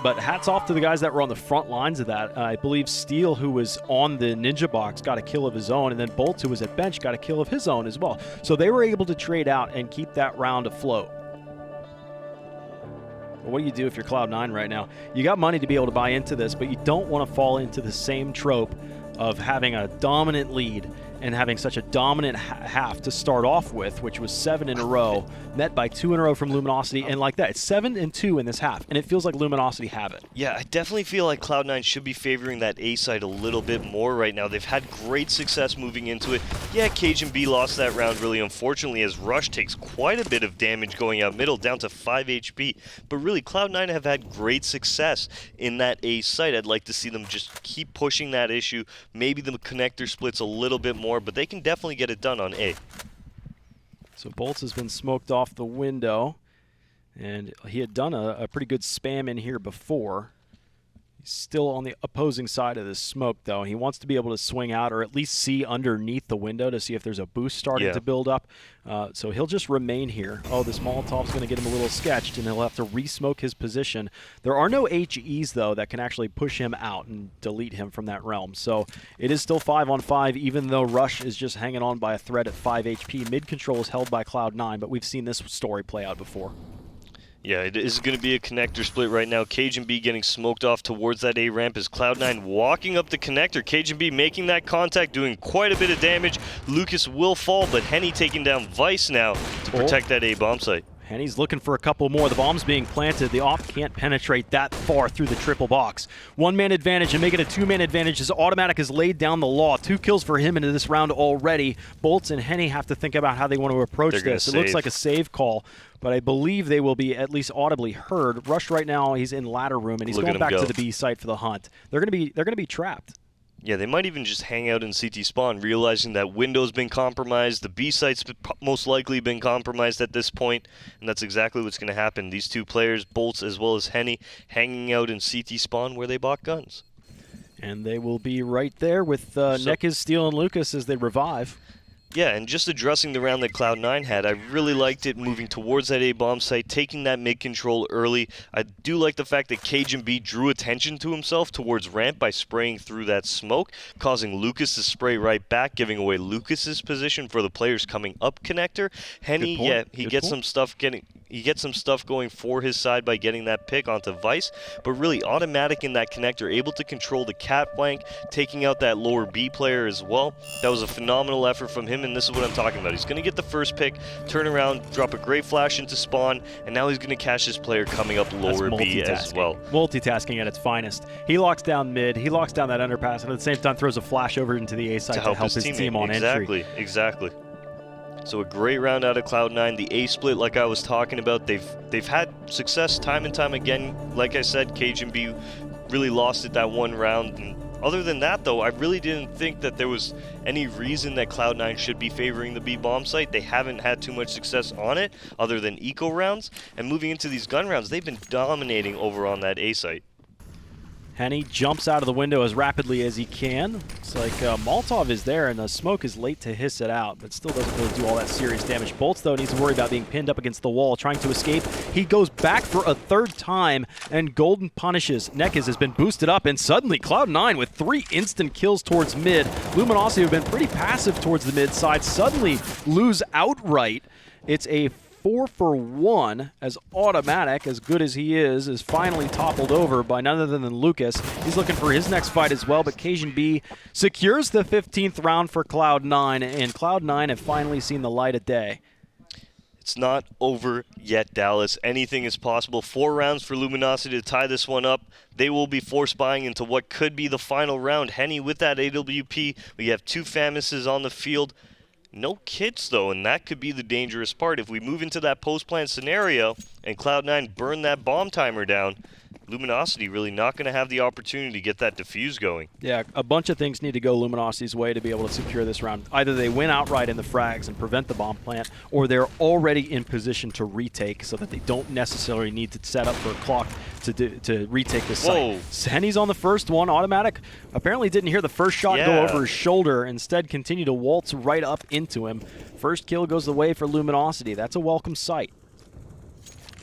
But hats off to the guys that were on the front lines of that. I believe Steel, who was on the ninja box, got a kill of his own, and then Bolts, who was at bench, got a kill of his own as well. So they were able to trade out and keep that round afloat. What do you do if you're Cloud9 right now? You got money to be able to buy into this, but you don't want to fall into the same trope of having a dominant lead and having such a dominant half to start off with, which was 7 in a row, met by 2 in a row from Luminosity, and like that. It's 7 and 2 in this half, and it feels like Luminosity have it. Yeah, I definitely feel like Cloud9 should be favoring that A side a little bit more right now. They've had great success moving into it. Yeah, Cajun B lost that round really unfortunately as Rush takes quite a bit of damage going out middle, down to 5 HP. But really, Cloud9 have had great success in that A site. I'd like to see them just keep pushing that issue. Maybe the connector splits a little bit more, but they can definitely get it done on A. So Bolts has been smoked off the window, and he had done a pretty good spam in here before. He's still on the opposing side of this smoke, though. He wants to be able to swing out or at least see underneath the window to see if there's a boost starting to build up. So he'll just remain here. Oh, this Molotov's going to get him a little sketched, and he'll have to re-smoke his position. There are no HEs, though, that can actually push him out and delete him from that realm. So it is still 5-on-5, even though Rush is just hanging on by a thread at 5 HP. Mid-control is held by Cloud9, but we've seen this story play out before. Yeah, it is going to be a connector split right now. Cajun B getting smoked off towards that A ramp as Cloud9 walking up the connector. Cajun B making that contact, doing quite a bit of damage. Lucas will fall, but Henny taking down Vice now to protect that A bomb site. Henny's looking for a couple more. The bomb's being planted. The op can't penetrate that far through the triple box. One-man advantage and make it a two-man advantage as Automatic has laid down the law. 2 kills for him into this round already. Bolts and Henny have to think about how they want to approach this. It looks like a save call, but I believe they will be at least audibly heard. Rush right now, he's in ladder room, and he's going back to the B site for the hunt. They're going to be trapped. Yeah, they might even just hang out in CT spawn, realizing that window's been compromised, the B site's most likely been compromised at this point, and that's exactly what's going to happen. These two players, Bolts as well as Henny, hanging out in CT spawn where they bought guns. And they will be right there with Nekkes, Steel, and Lucas as they revive. Yeah, and just addressing the round that Cloud9 had, I really liked it moving towards that A-bomb site, taking that mid-control early. I do like the fact that Cajun drew attention to himself towards ramp by spraying through that smoke, causing Lucas to spray right back, giving away Lucas's position for the players coming up connector. Henny, yeah, he gets some stuff going for his side by getting that pick onto Vice, but really automatic in that connector, able to control the cat flank, taking out that lower B player as well. That was a phenomenal effort from him, and this is what I'm talking about. He's going to get the first pick, turn around, drop a great flash into spawn, and now he's going to catch his player coming up lower B as well. Multitasking at its finest. He locks down mid, he locks down that underpass, and at the same time throws a flash over into the A side to help his team on entry. Exactly. So a great round out of Cloud9. The A split, like I was talking about, they've had success time and time again. Like I said, Cajun B really lost it that one round. And other than that, though, I really didn't think that there was any reason that Cloud9 should be favoring the B bomb site. They haven't had too much success on it, other than eco rounds. And moving into these gun rounds, they've been dominating over on that A site. Henny jumps out of the window as rapidly as he can. It's like Molotov is there, and the smoke is late to hiss it out, but still doesn't really do all that serious damage. Bolts, though, needs to worry about being pinned up against the wall, trying to escape. He goes back for a third time, and Golden punishes. Nekis has been boosted up, and suddenly Cloud9 with 3 instant kills towards mid. Luminosity have been pretty passive towards the mid side, suddenly lose outright. It's a 4-for-1 as Automatic, as good as he is finally toppled over by none other than Lucas. He's looking for his next fight as well, but Cajun B secures the 15th round for Cloud9, and Cloud9 have finally seen the light of day. It's not over yet, Dallas. Anything is possible. 4 rounds for Luminosity to tie this one up. They will be force buying into what could be the final round. Henny with that AWP. We have 2 Famouses on the field. No kits, though, and that could be the dangerous part. If we move into that post-plant scenario and Cloud9 burn that bomb timer down, Luminosity really not going to have the opportunity to get that defuse going. Yeah, a bunch of things need to go Luminosity's way to be able to secure this round. Either they win outright in the frags and prevent the bomb plant, or they're already in position to retake so that they don't necessarily need to set up for a clock to retake the site. Henny's on the first one. Automatic apparently didn't hear the first shot go over his shoulder, instead continued to waltz right up into him. First kill goes the way for Luminosity. That's a welcome sight.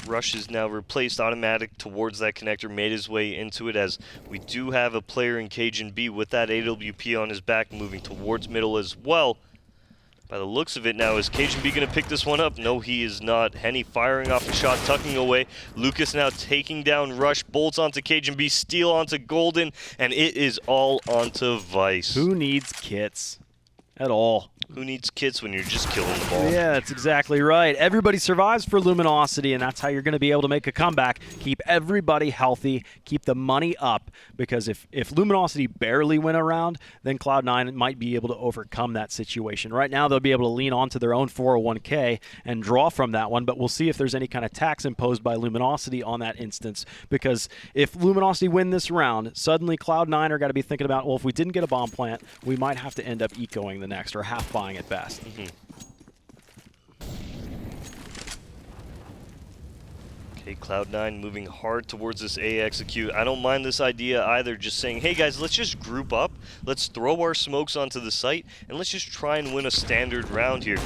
Rush is now replaced. Automatic towards that connector, made his way into it, as we do have a player in Cajun B with that AWP on his back moving towards middle as well. By the looks of it now, is Cajun B going to pick this one up? No, he is not. Henny firing off a shot, tucking away. Lucas now taking down Rush, bolts onto Cajun B, steal onto Golden, and it is all onto Vice. Who needs kits at all? Who needs kits when you're just killing the ball? Yeah, that's exactly right. Everybody survives for Luminosity, and that's how you're going to be able to make a comeback. Keep everybody healthy, keep the money up, because if Luminosity barely win a round, then Cloud9 might be able to overcome that situation. Right now, they'll be able to lean onto their own 401k and draw from that one, but we'll see if there's any kind of tax imposed by Luminosity on that instance, because if Luminosity win this round, suddenly Cloud9 are going to be thinking about, well, if we didn't get a bomb plant, we might have to end up ecoing the next, or half buying at best. Okay, Cloud9 moving hard towards this A execute. I don't mind this idea either, just saying, hey guys, let's just group up, let's throw our smokes onto the site, and let's just try and win a standard round here.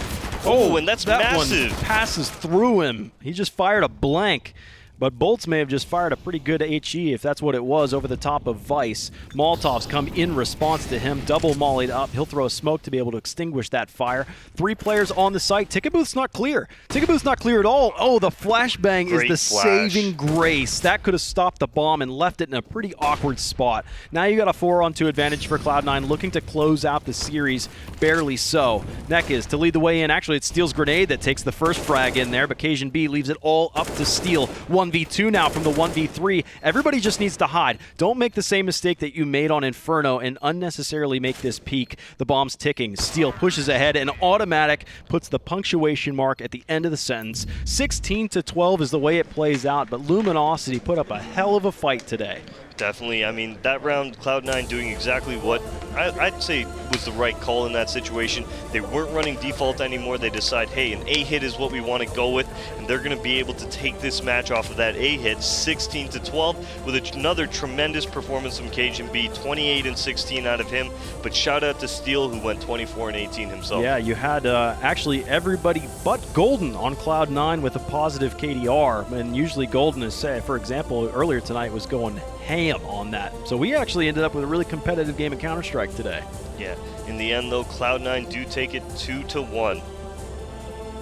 Oh, and that's massive! One passes through him. He just fired a blank. But Bolts may have just fired a pretty good HE, if that's what it was, over the top of Vice. Molotovs come in response to him, double mollied up. He'll throw a smoke to be able to extinguish that fire. 3 players on the site. Ticket booth's not clear. Ticket booth's not clear at all. Oh, the flashbang is the saving grace. That could have stopped the bomb and left it in a pretty awkward spot. Now you got a 4-on-2 advantage for Cloud9, looking to close out the series, barely so. Nekis to lead the way in. Actually, it's Steel's grenade that takes the first frag in there, but Cajun B leaves it all up to Steel. 1v2 now from the 1v3. Everybody just needs to hide. Don't make the same mistake that you made on Inferno and unnecessarily make this peak. The bomb's ticking. Steel pushes ahead, and Automatic puts the punctuation mark at the end of the sentence. 16-12 is the way it plays out, but Luminosity put up a hell of a fight today. Definitely. I mean, that round, Cloud9 doing exactly what I'd say was the right call in that situation. They weren't running default anymore. They decide, hey, an A hit is what we want to go with, and they're going to be able to take this match off of that A hit, 16-12, with another tremendous performance from Cajun B, 28 and 16 out of him. But shout out to Steele, who went 24 and 18 himself. Yeah, you had actually everybody but Golden on Cloud9 with a positive KDR, and usually Golden is, say, for example, earlier tonight was going ham on that. So we actually ended up with a really competitive game of Counter-Strike today. Yeah. In the end, though, Cloud9 do take it 2-1.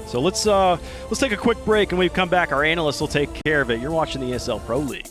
So let's take a quick break, and when we come back, our analysts will take care of it. You're watching the ESL Pro League.